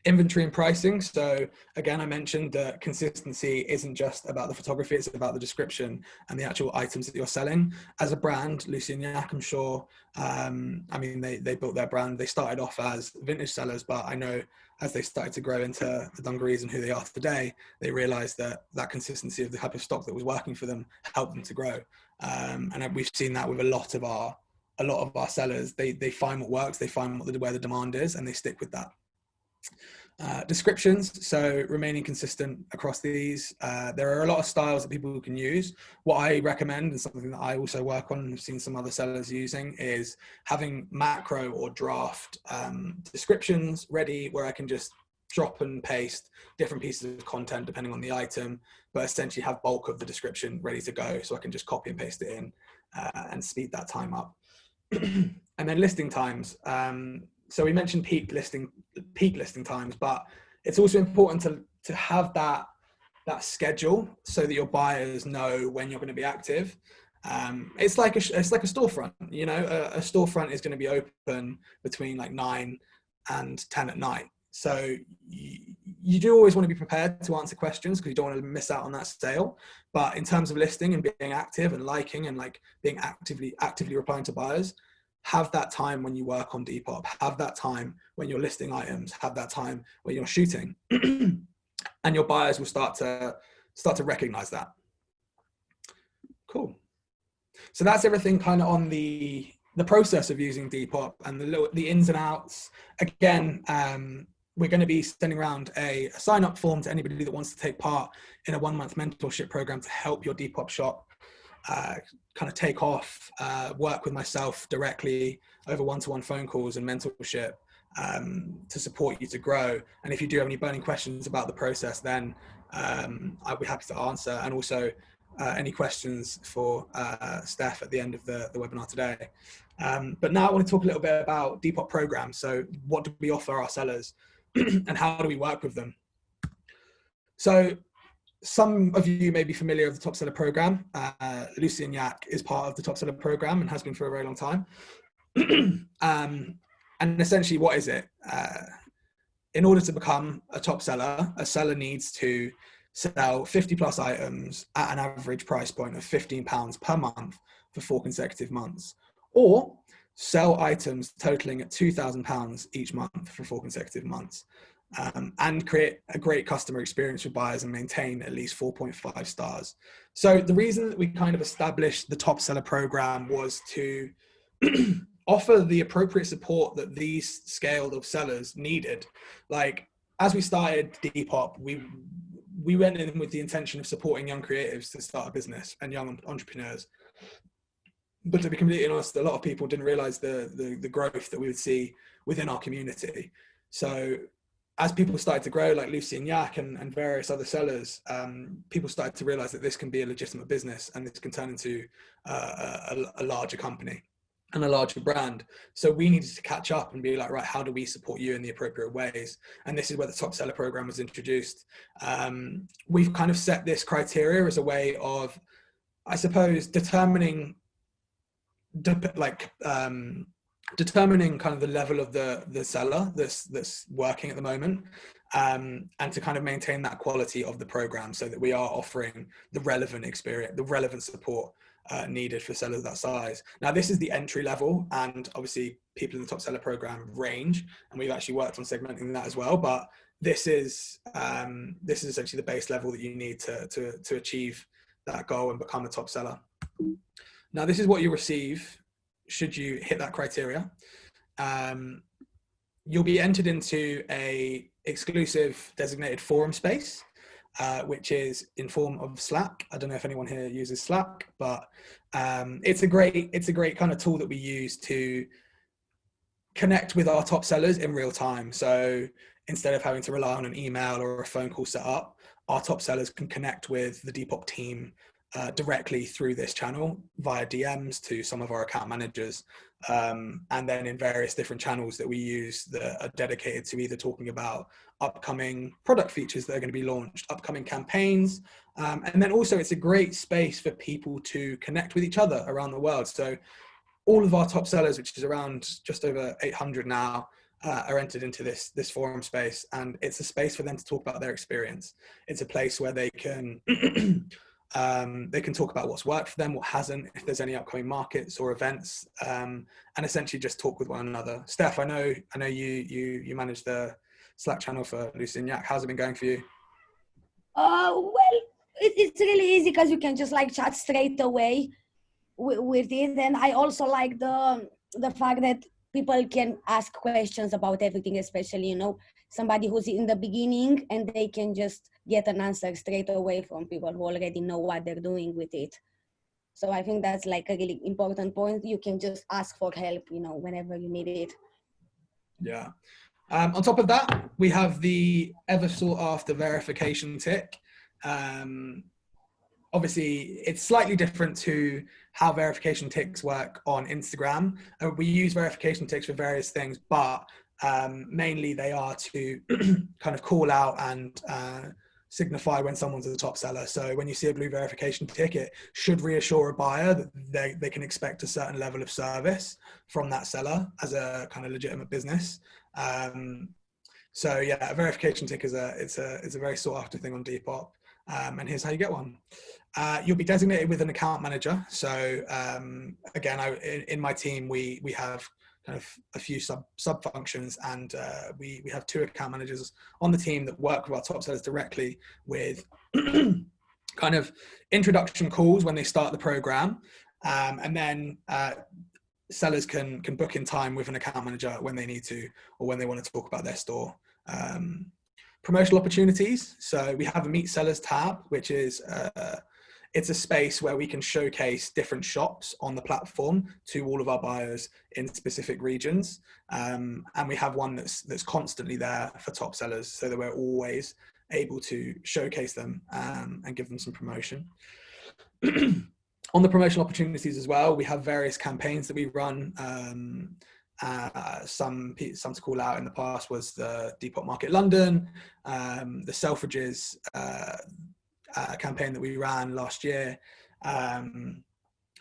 Inventory and pricing. So again, I mentioned that consistency isn't just about the photography, it's about the description and the actual items that you're selling. As a brand, Lucy and Yak, I'm sure, I mean, they built their brand. They started off as vintage sellers, but I know as they started to grow into the dungarees and who they are today, they realized that that consistency of the type of stock that was working for them helped them to grow. And we've seen that with a lot of our sellers. They find what works, they find where the demand is, and they stick with that. Descriptions, so remaining consistent across these. There are a lot of styles that people can use. What I recommend, and something that I also work on and have seen some other sellers using, is having macro or draft descriptions ready where I can just drop and paste different pieces of content depending on the item, but essentially have bulk of the description ready to go so I can just copy and paste it in and speed that time up. And then listing times. So we mentioned peak listing times, but it's also important to have that schedule so that your buyers know when you're going to be active. It's like a storefront. You know, a storefront is going to be open between like 9 and 10 at night. So you do always want to be prepared to answer questions because you don't want to miss out on that sale. But in terms of listing and being active and liking and like being actively replying to buyers, have that time when you work on Depop, have that time when you're listing items, have that time when you're shooting, and your buyers will start to recognize that. Cool. So that's everything kind of on the process of using Depop and the ins and outs. Again, we're going to be sending around a sign-up form to anybody that wants to take part in a 1-month mentorship program to help your Depop shop kind of take off, work with myself directly over one-to-one phone calls and mentorship to support you to grow. And if you do have any burning questions about the process, then I'll be happy to answer. And also any questions for Steph at the end of the webinar today. But now I want to talk a little bit about Depop programs. So what do we offer our sellers and how do we work with them? So some of you may be familiar with the Top Seller program. Lucy and Yak is part of the Top Seller program and has been for a very long time. And essentially, what is it? In order to become a top seller, a seller needs to sell 50 plus items at an average price point of £15 per month for 4 consecutive months, or sell items totaling at £2,000 each month for 4 consecutive months, and create a great customer experience for buyers and maintain at least 4.5 stars. So the reason that we kind of established the Top Seller program was to offer the appropriate support that these scaled of sellers needed. Like, as we started Depop, we went in with the intention of supporting young creatives to start a business and young entrepreneurs. But to be completely honest, a lot of people didn't realize the growth that we would see within our community. So as people started to grow, like Lucy and Yak and various other sellers, people started to realize that this can be a legitimate business and this can turn into a larger company and a larger brand. So we needed to catch up and be like, right, how do we support you in the appropriate ways? And this is where the Top Seller program was introduced. We've kind of set this criteria as a way of, I suppose, determining kind of the level of the seller that's working at the moment, and to kind of maintain that quality of the program so that we are offering the relevant experience, the relevant support needed for sellers that size. Now, this is the entry level, and obviously people in the Top Seller program range, and we've actually worked on segmenting that as well. But this is essentially the base level that you need to achieve that goal and become a top seller. Now, this is what you receive should you hit that criteria. You'll be entered into a exclusive designated forum space, which is in form of Slack. I don't know if anyone here uses Slack, but it's a great kind of tool that we use to connect with our top sellers in real time. So instead of having to rely on an email or a phone call set up, our top sellers can connect with the Depop team directly through this channel via DMs to some of our account managers, and then in various different channels that we use that are dedicated to either talking about upcoming product features that are going to be launched, upcoming campaigns, and then also it's a great space for people to connect with each other around the world. So all of our top sellers, which is around just over 800 now, are entered into this forum space, and it's a space for them to talk about their experience. It's a place where they can talk about what's worked for them, what hasn't, if there's any upcoming markets or events, and essentially just talk with one another. Steph, I know you manage the Slack channel for Lucy and Yak. How's it been going for you? Well, it's really easy because you can just like chat straight away with it. And I also like the fact that people can ask questions about everything, especially, somebody who's in the beginning, and they can just get an answer straight away from people who already know what they're doing with it. So I think that's like a really important point. You can just ask for help, whenever you need it. Yeah. On top of that, we have the ever sought after verification tick. Obviously, it's slightly different to how verification ticks work on Instagram. We use verification ticks for various things, but mainly they are to kind of call out and signify when someone's a top seller. So when you see a blue verification ticket, should reassure a buyer that they can expect a certain level of service from that seller as a kind of legitimate business. So yeah, a verification tick is a very sought after thing on Depop. And here's how you get one. You'll be designated with an account manager. So again, in my team, we have kind of a few sub functions, and we have 2 account managers on the team that work with our top sellers directly with kind of introduction calls when they start the program, and then sellers can book in time with an account manager when they need to, or when they want to talk about their store. Promotional opportunities. So we have a Meet Sellers tab, which is it's a space where we can showcase different shops on the platform to all of our buyers in specific regions. And we have one that's constantly there for top sellers, so that we're always able to showcase them and give them some promotion. On the promotional opportunities as well, we have various campaigns that we run. Some to call out in the past was the Depop Market London, the Selfridges campaign that we ran last year. And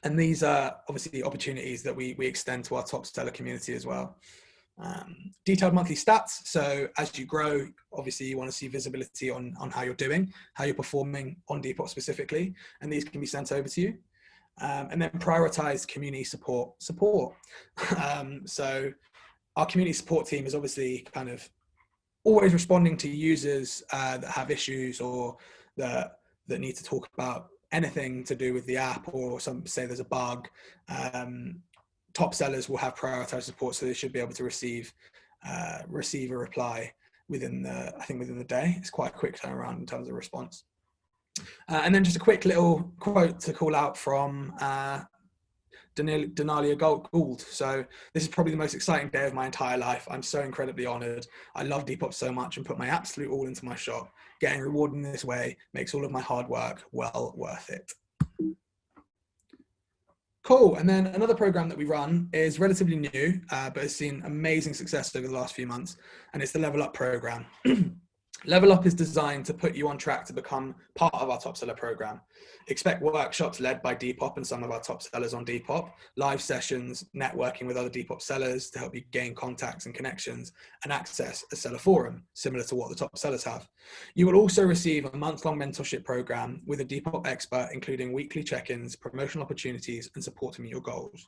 these are obviously opportunities that we extend to our top seller community as well. Detailed monthly stats. So as you grow, obviously you want to see visibility on how you're doing, how you're performing on Depop specifically, and these can be sent over to you. And then prioritize community support. So our community support team is obviously kind of always responding to users that have issues or that need to talk about anything to do with the app, or some say there's a bug. Top sellers will have prioritized support, so they should be able to receive a reply within the day. It's quite a quick turnaround in terms of response. And then just a quick little quote to call out from Denalia Gould. So this is probably the most exciting day of my entire life. I'm so incredibly honored. I love Depop so much and put my absolute all into my shop. Getting rewarded in this way makes all of my hard work well worth it. Cool. And then another program that we run is relatively new, but has seen amazing success over the last few months, and it's the Level Up program. Level Up is designed to put you on track to become part of our top seller program. Expect workshops led by Depop and some of our top sellers on Depop, live sessions, networking with other Depop sellers to help you gain contacts and connections, and access a seller forum, similar to what the top sellers have. You will also receive a month-long mentorship program with a Depop expert, including weekly check-ins, promotional opportunities, and support to meet your goals.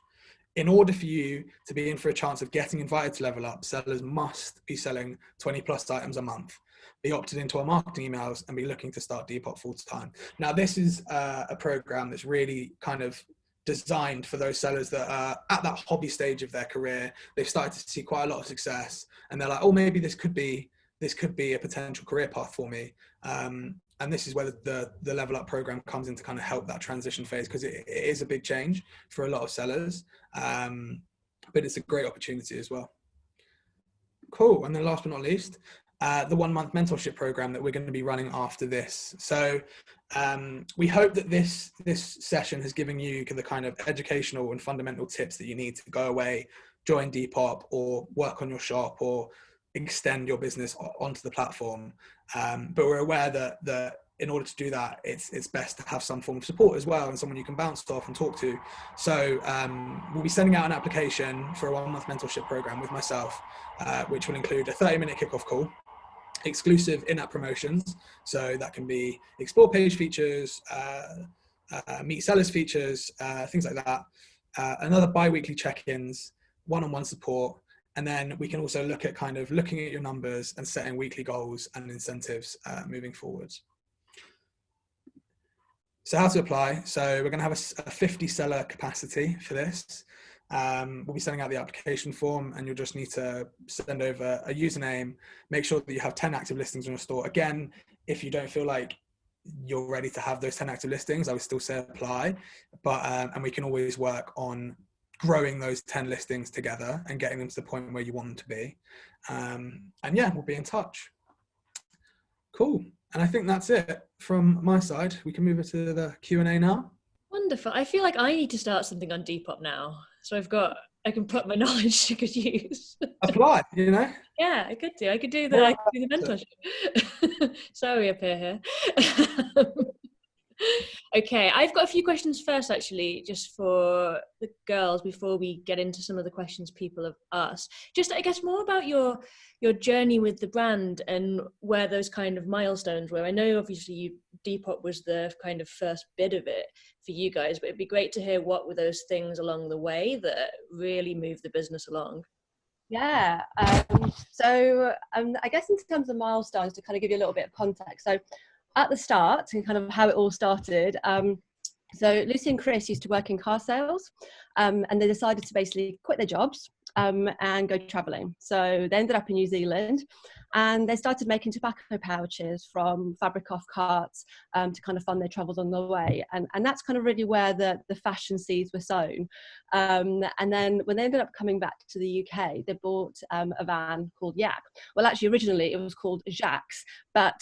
In order for you to be in for a chance of getting invited to Level Up, sellers must be selling 20 plus items a month, be opted into our marketing emails, and be looking to start Depop full time. Now, this is a program that's really kind of designed for those sellers that are at that hobby stage of their career. They've started to see quite a lot of success, and they're like, oh, maybe this could be a potential career path for me. And this is where the Level Up program comes in to kind of help that transition phase, because it is a big change for a lot of sellers, but it's a great opportunity as well. Cool. And then last but not least, the 1 month mentorship program that we're going to be running after this. So we hope that this session has given you the kind of educational and fundamental tips that you need to go away, join Depop, or work on your shop, or extend your business onto the platform. But we're aware that in order to do that, it's best to have some form of support as well, and someone you can bounce off and talk to. So we'll be sending out an application for a 1 month mentorship program with myself, which will include a 30-minute kickoff call, exclusive in-app promotions. So that can be explore page features, meet sellers features, things like that. Another bi-weekly check-ins, one-on-one support. And then we can also look at kind of looking at your numbers and setting weekly goals and incentives moving forwards. So how to apply? So we're going to have a 50 seller capacity for this. We'll be sending out the application form, and you'll just need to send over a username. Make sure that you have 10 active listings in your store. Again, if you don't feel like you're ready to have those 10 active listings, I would still say apply. But and we can always work on growing those 10 listings together and getting them to the point where you want them to be. And yeah, we'll be in touch. Cool. And I think that's it from my side. We can move it to the Q&A now. Wonderful. I feel like I need to start something on Depop now. So I can put my knowledge to good use. Apply, you know? Yeah, I could do the mentorship. Sorry, up here. Okay, I've got a few questions first, actually, just for the girls before we get into some of the questions people have asked. Just, I guess, more about your journey with the brand and where those kind of milestones were. I know, obviously, Depop was the kind of first bit of it for you guys, but it'd be great to hear what were those things along the way that really moved the business along. Yeah, so I guess in terms of milestones, to kind of give you a little bit of context. So at the start, and kind of how it all started, so Lucy and Chris used to work in car sales, and they decided to basically quit their jobs and go traveling. So they ended up in New Zealand, and they started making tobacco pouches from fabric off carts to kind of fund their travels on the way. And that's kind of really where the fashion seeds were sown. And then when they ended up coming back to the UK, they bought a van called Yak. Well, actually, originally it was called Jacques, but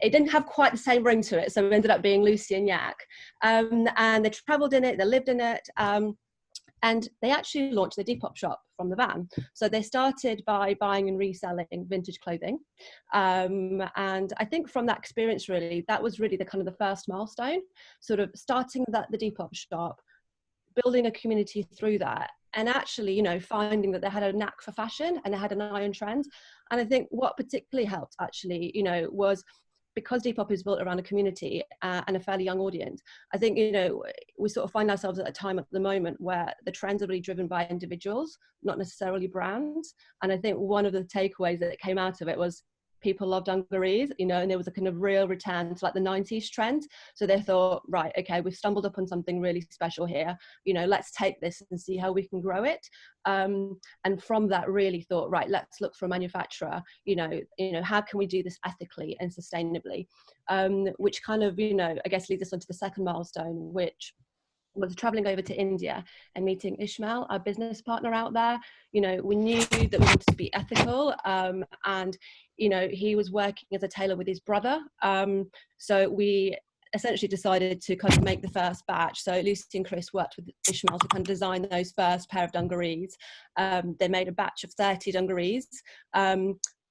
it didn't have quite the same ring to it. So it ended up being Lucy and Yak. And they traveled in it, they lived in it. And they actually launched the Depop shop from the van. So they started by buying and reselling vintage clothing. And I think from that experience, really, that was really the kind of the first milestone, sort of starting the Depop shop, building a community through that, and actually, you know, finding that they had a knack for fashion and they had an eye on trends. And I think what particularly helped, actually, you know, was because Depop is built around a community and a fairly young audience. I think, you know, we sort of find ourselves at a time at the moment where the trends are really driven by individuals, not necessarily brands. And I think one of the takeaways that came out of it was people love dungarees, you know, and there was a kind of real return to like the 90s trend. So they thought, right, okay, we've stumbled upon something really special here, you know, let's take this and see how we can grow it. And from that really thought, right, let's look for a manufacturer, you know, how can we do this ethically and sustainably? Which kind of, you know, I guess leads us on to the second milestone, which was traveling over to India and meeting Ishmael, our business partner out there. You know, we knew that we wanted to be ethical, and, you know, he was working as a tailor with his brother. So we essentially decided to kind of make the first batch. So Lucy and Chris worked with Ishmael to kind of design those first pair of dungarees. They made a batch of 30 dungarees,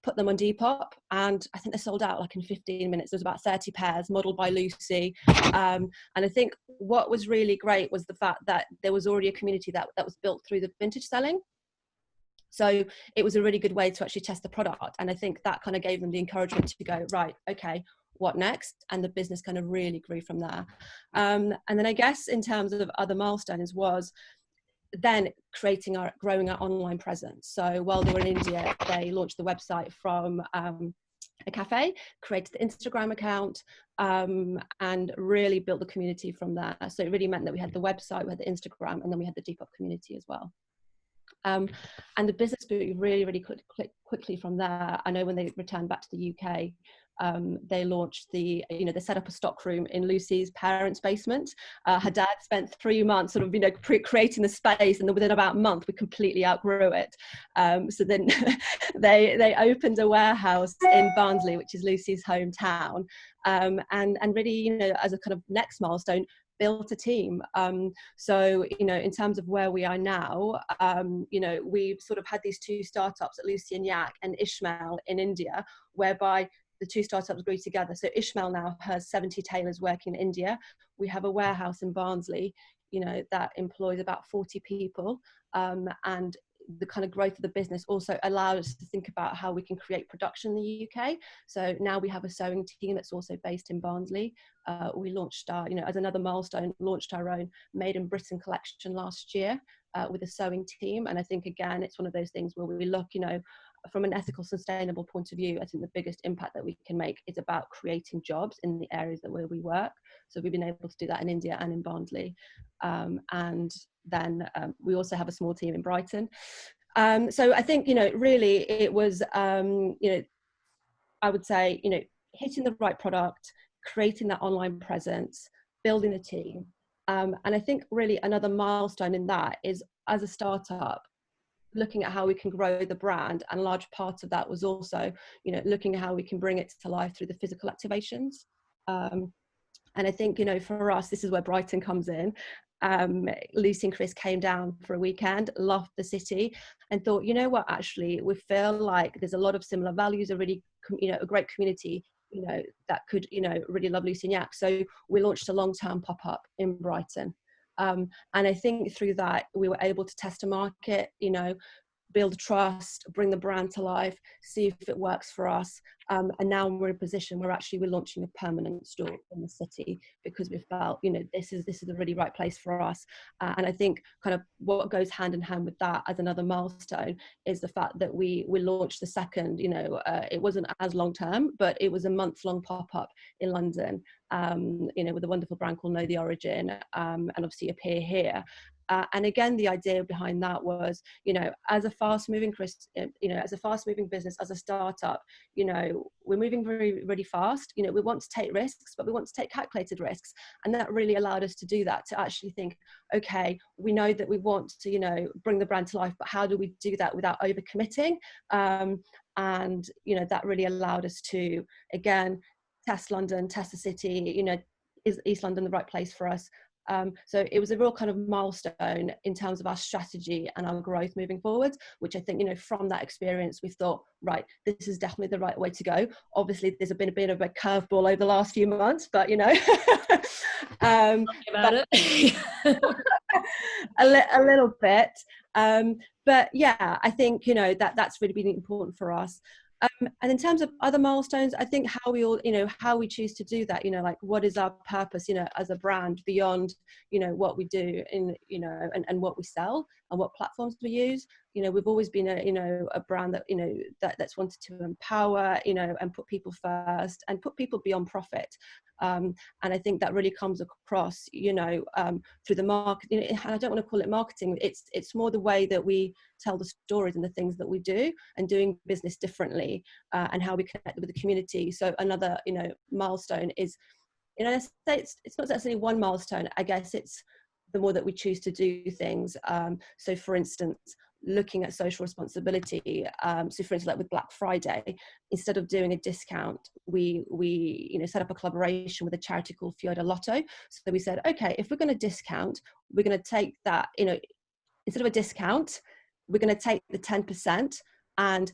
put them on Depop, and I think they sold out like in 15 minutes. There was about 30 pairs modeled by Lucy. And I think what was really great was the fact that there was already a community that was built through the vintage selling. So it was a really good way to actually test the product. And I think that kind of gave them the encouragement to go, right, okay, what next? And the business kind of really grew from there. And then I guess in terms of other milestones was then growing our online presence. So while they were in India, they launched the website from a cafe, created the Instagram account, and really built the community from there. So it really meant that we had the website, we had the Instagram, and then we had the Depop community as well. And the business grew really, really quickly from there. I know when they returned back to the UK, they launched they set up a stock room in Lucy's parents' basement. Her dad spent 3 months sort of, you know, creating the space, and within about a month, we completely outgrew it. So then they opened a warehouse in Barnsley, which is Lucy's hometown, and really, you know, as a kind of next milestone, built a team. So, you know, in terms of where we are now, you know, we've sort of had these two startups at Lucy and Yak and Ishmael in India, whereby the two startups grew together. So Ishmael now has 70 tailors working in India. We have a warehouse in Barnsley, you know, that employs about 40 people. And the kind of growth of the business also allowed us to think about how we can create production in the UK. So now we have a sewing team that's also based in Barnsley. We launched our, you know, as another milestone, launched our own Made in Britain collection last year with a sewing team. And I think, again, it's one of those things where we look, you know, from an ethical, sustainable point of view, I think the biggest impact that we can make is about creating jobs in the areas where we work. So we've been able to do that in India and in Barnsley. And then we also have a small team in Brighton. So I think, you know, really it was, you know, I would say, you know, hitting the right product, creating that online presence, building a team. And I think really another milestone in that is, as a startup, looking at how we can grow the brand, and a large part of that was also, you know, looking at how we can bring it to life through the physical activations. And I think, you know, for us, this is where Brighton comes in. Lucy and Chris came down for a weekend, loved the city, and thought, you know what, actually, we feel like there's a lot of similar values, a really, you know, a great community, you know, that could, you know, really love Lucy and Yak. So we launched a long-term pop-up in Brighton. And I think through that, we were able to test a market, you know, build trust, bring the brand to life, see if it works for us. And now we're in a position where actually we're launching a permanent store in the city, because we felt, you know, this is the really right place for us. And I think kind of what goes hand in hand with that as another milestone is the fact that we launched the second, you know, it wasn't as long term, but it was a month-long pop-up in London, you know, with a wonderful brand called Know the Origin, and obviously Appear Here. And again, the idea behind that was, as a fast-moving business, as a startup, we're moving very, really fast. We want to take risks, but we want to take calculated risks. And that really allowed us to do that, to actually think, okay, we know that we want to, bring the brand to life, but how do we do that without overcommitting? And, that really allowed us to, again, test London, test the city, is East London the right place for us? So it was a real kind of milestone in terms of our strategy and our growth moving forward, which I think, from that experience, we thought, right, this is definitely the right way to go. Obviously, there's been a bit of a curveball over the last few months, but, about it. a little bit. But yeah, I think, that's really been important for us. And in terms of other milestones, I think how we all, how we choose to do that, like what is our purpose, as a brand beyond, what we do in, and what we sell and what platforms we use. We've always been a brand that, that's wanted to empower, and put people first and put people beyond profit. And I think that really comes across, through the market. And I don't want to call it marketing. It's more the way that we tell the stories and the things that we do, and doing business differently, and how we connect with the community. So another, milestone is, it's not necessarily one milestone. I guess it's the more that we choose to do things. So for instance, looking at social responsibility. So for instance, like with Black Friday, instead of doing a discount, we set up a collaboration with a charity called Fiora Lotto. So we said, okay, if we're going to discount, we're going to take that, instead of a discount, we're going to take the 10% and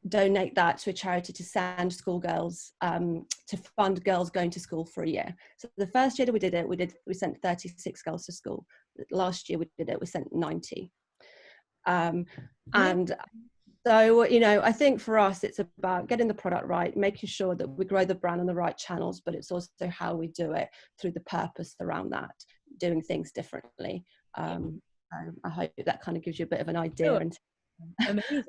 donate that to a charity to send schoolgirls, to fund girls going to school for a year. So the first year that we did it, we sent 36 girls to school. Last year we did it, we sent 90. And so, I think for us, it's about getting the product right, making sure that we grow the brand on the right channels, but it's also how we do it through the purpose around that, doing things differently. I hope that kind of gives you a bit of an idea. Sure. And amazing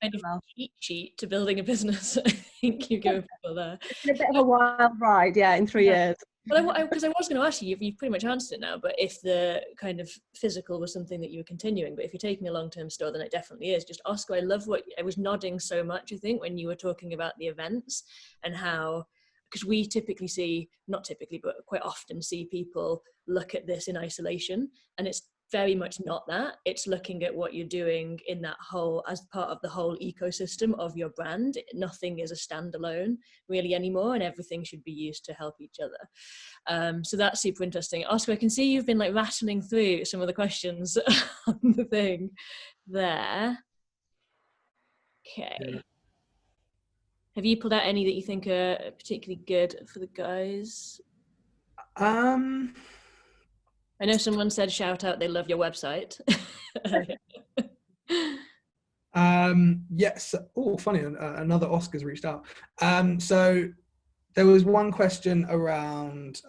kind of cheat sheet to building a business. I think you're going for there. It's been a bit of a wild ride, in 3 years. Well, because I was going to ask you, you've pretty much answered it now, but if the kind of physical was something that you were continuing, but if you're taking a long-term store, then it definitely is. Just Oscar, I love what I was nodding so much, I think, when you were talking about the events and how, because we typically see, not typically, but quite often see people look at this in isolation, and it's very much not that. It's looking at what you're doing in that whole, as part of the whole ecosystem of your brand. Nothing is a standalone really anymore, and everything should be used to help each other. So that's super interesting. Oscar, I can see you've been like rattling through some of the questions on the thing there. Okay. Yeah. Have you pulled out any that you think are particularly good for the guys? I know someone said shout out, they love your website. Yes. Oh, funny. Another Oscar's reached out. So there was one question around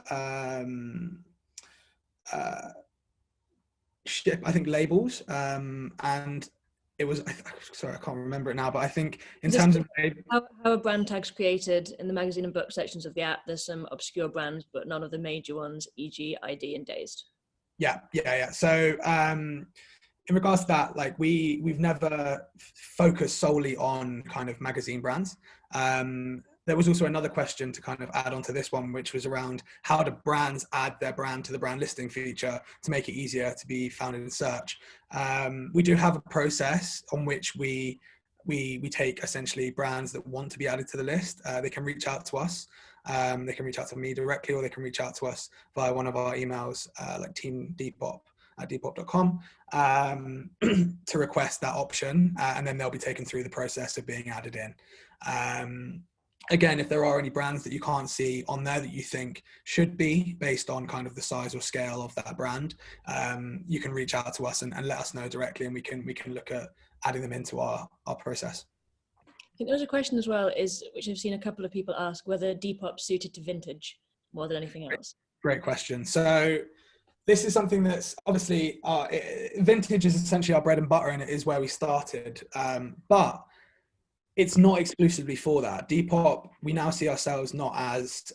ship, I think labels, and it was, sorry, I can't remember it now, but I think in terms of how are brand tags created in the magazine and book sections of the app, there's some obscure brands, but none of the major ones, e.g. ID and Dazed. Yeah. So in regards to that, like we've never focused solely on kind of magazine brands. There was also another question to kind of add on to this one, which was around how do brands add their brand to the brand listing feature to make it easier to be found in search. We do have a process on which we take essentially brands that want to be added to the list. They can reach out to us. They can reach out to me directly, or they can reach out to us via one of our emails, like Team Depop at depop.com, to request that option, and then they'll be taken through the process of being added in. Again, if there are any brands that you can't see on there that you think should be based on kind of the size or scale of that brand, you can reach out to us and let us know directly, and we can look at adding them into our process. I think there's a question as well, which I've seen a couple of people ask, whether Depop's suited to vintage more than anything else. Great question. So this is something that's obviously, vintage is essentially our bread and butter, and it is where we started. But it's not exclusively for that. Depop, we now see ourselves not as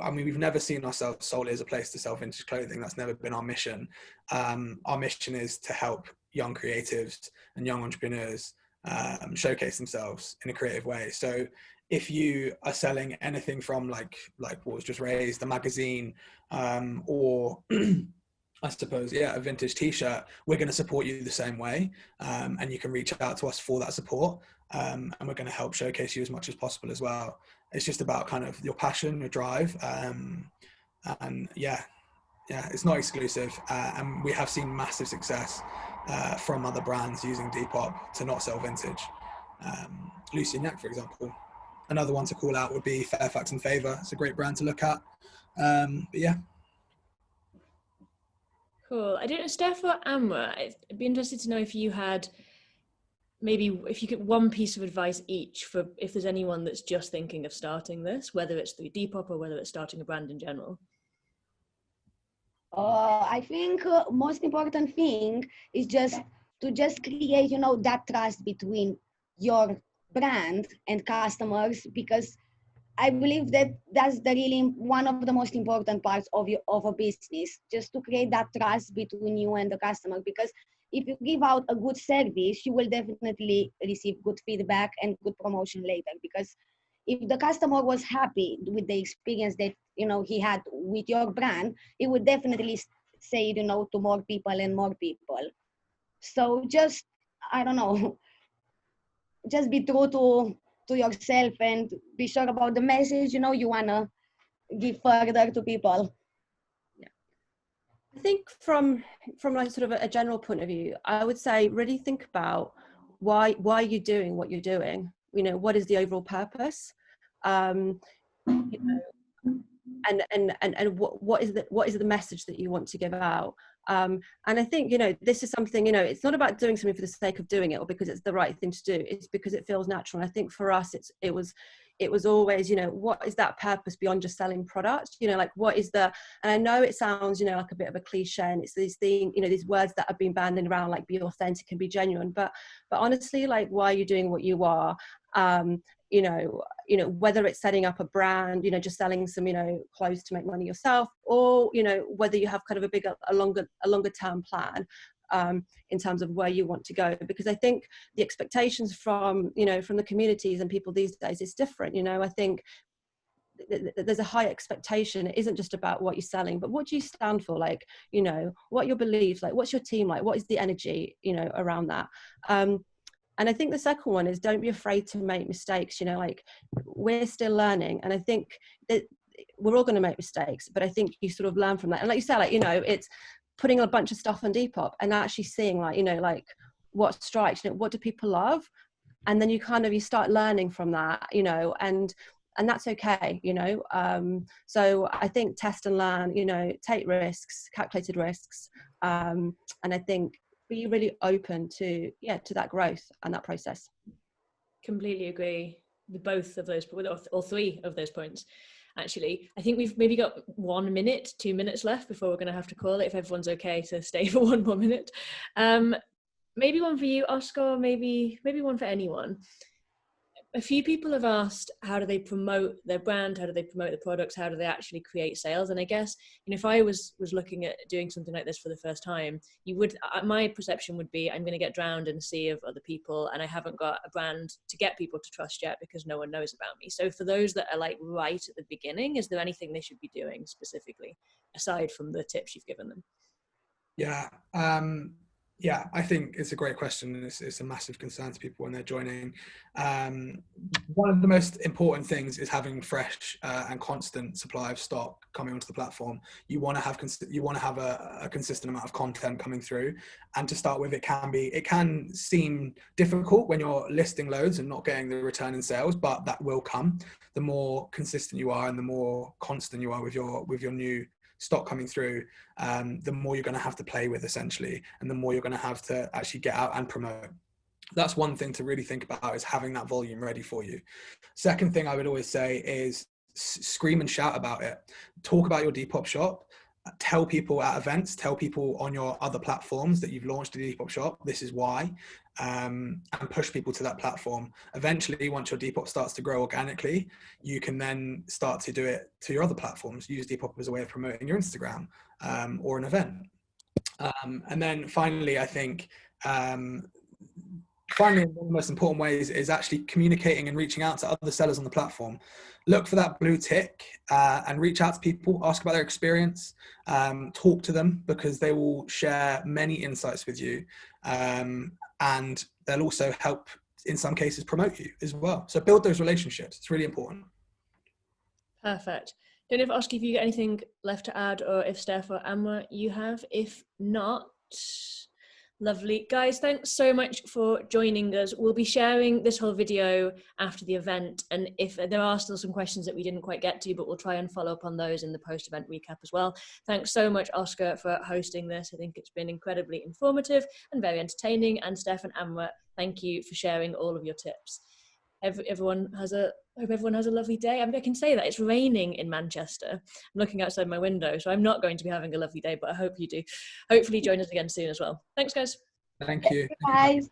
I mean, we've never seen ourselves solely as a place to sell vintage clothing. That's never been our mission. Our mission is to help young creatives and young entrepreneurs showcase themselves in a creative way. So if you are selling anything from like what was just raised, a magazine, or I suppose, yeah, a vintage t-shirt, we're going to support you the same way. And you can reach out to us for that support. And we're going to help showcase you as much as possible as well. It's just about kind of your passion, your drive. And yeah, it's not exclusive. And we have seen massive success from other brands using Depop to not sell vintage. Lucy and Yak, for example. Another one to call out would be Fairfax and Favour. It's a great brand to look at. But yeah. Cool. I don't know, Steph or Amra, I'd be interested to know if you had maybe, if you could, one piece of advice each for if there's anyone that's just thinking of starting this, whether it's through Depop or whether it's starting a brand in general. I think most important thing is just to create, that trust between your brand and customers, because I believe that that's the really one of the most important parts of a business, just to create that trust between you and the customer. Because if you give out a good service, you will definitely receive good feedback and good promotion later. Because if the customer was happy with the experience that he had with your brand, he would definitely say to more people and more people. So just, I don't know, just be true to yourself and be sure about the message you want to give further to people. Yeah, I think from like sort of a general point of view, I would say really think about why you're doing what you're doing. What is the overall purpose? And what is the message that you want to give out? And I think this is something, it's not about doing something for the sake of doing it or because it's the right thing to do. It's because it feels natural. And I think for us it was always, what is that purpose beyond just selling products? Like what is and I know it sounds like a bit of a cliche, and it's these things, these words that have been bandied around, like be authentic and be genuine, but honestly, like, why are you doing what you are? Whether it's setting up a brand, just selling some, clothes to make money yourself, or, whether you have kind of a longer term plan in terms of where you want to go. Because I think the expectations from the communities and people these days is different. I think there's a high expectation. It isn't just about what you're selling, but what do you stand for? Like, what your beliefs, like, what's your team like? What is the energy, around that? And I think the second one is don't be afraid to make mistakes. Like, we're still learning. And I think that we're all going to make mistakes, but I think you sort of learn from that. And like you said, like, it's putting a bunch of stuff on Depop and actually seeing like what strikes, what do people love? And then you start learning from that, and that's okay, so I think test and learn, take risks, calculated risks. And I think be really open to that growth and that process. Completely agree with both of those, or three of those points. Actually, I think we've maybe got 1 minute, 2 minutes left before we're going to have to call it, if everyone's okay to stay for 1 more minute. Maybe one for you, Oscar, maybe one for anyone. A few people have asked, how do they promote their brand? How do they promote the products? How do they actually create sales? And I guess, if I was looking at doing something like this for the first time, my perception would be, I'm going to get drowned in a sea of other people, and I haven't got a brand to get people to trust yet because no one knows about me. So for those that are like right at the beginning, is there anything they should be doing specifically aside from the tips you've given them? Yeah, I think it's a great question, and it's a massive concern to people when they're joining. One of the most important things is having fresh and constant supply of stock coming onto the platform. You want to have a consistent amount of content coming through. And to start with, it can seem difficult when you're listing loads and not getting the return in sales, but that will come. The more consistent you are and the more constant you are with your new stock coming through, the more you're going to have to play with, essentially, and the more you're going to have to actually get out and promote. That's one thing to really think about, is having that volume ready for you. Second thing I would always say is scream and shout about it. Talk about your Depop shop. tell people at events, tell people on your other platforms that you've launched a Depop shop, this is why, and push people to that platform. Eventually, once your Depop starts to grow organically, you can then start to do it to your other platforms. Use Depop as a way of promoting your Instagram or an event. And then finally, I think, one of the most important ways is actually communicating and reaching out to other sellers on the platform. Look for that blue tick and reach out to people, ask about their experience, talk to them, because they will share many insights with you, and they'll also help, in some cases, promote you as well. So build those relationships. It's really important. Perfect. Don't know if Oscar, if you got anything left to add, or if Steph or Amma you have. If not, lovely. Guys, thanks so much for joining us. We'll be sharing this whole video after the event, and if there are still some questions that we didn't quite get to, but we'll try and follow up on those in the post-event recap as well. Thanks so much, Oscar, for hosting this. I think it's been incredibly informative and very entertaining. And Steph and Amma, thank you for sharing all of your tips. I hope everyone has a lovely day. I can say that it's raining in Manchester. I'm looking outside my window, so I'm not going to be having a lovely day, but I hope you do. Hopefully join us again soon as well. Thanks, guys. Thank you. Guys.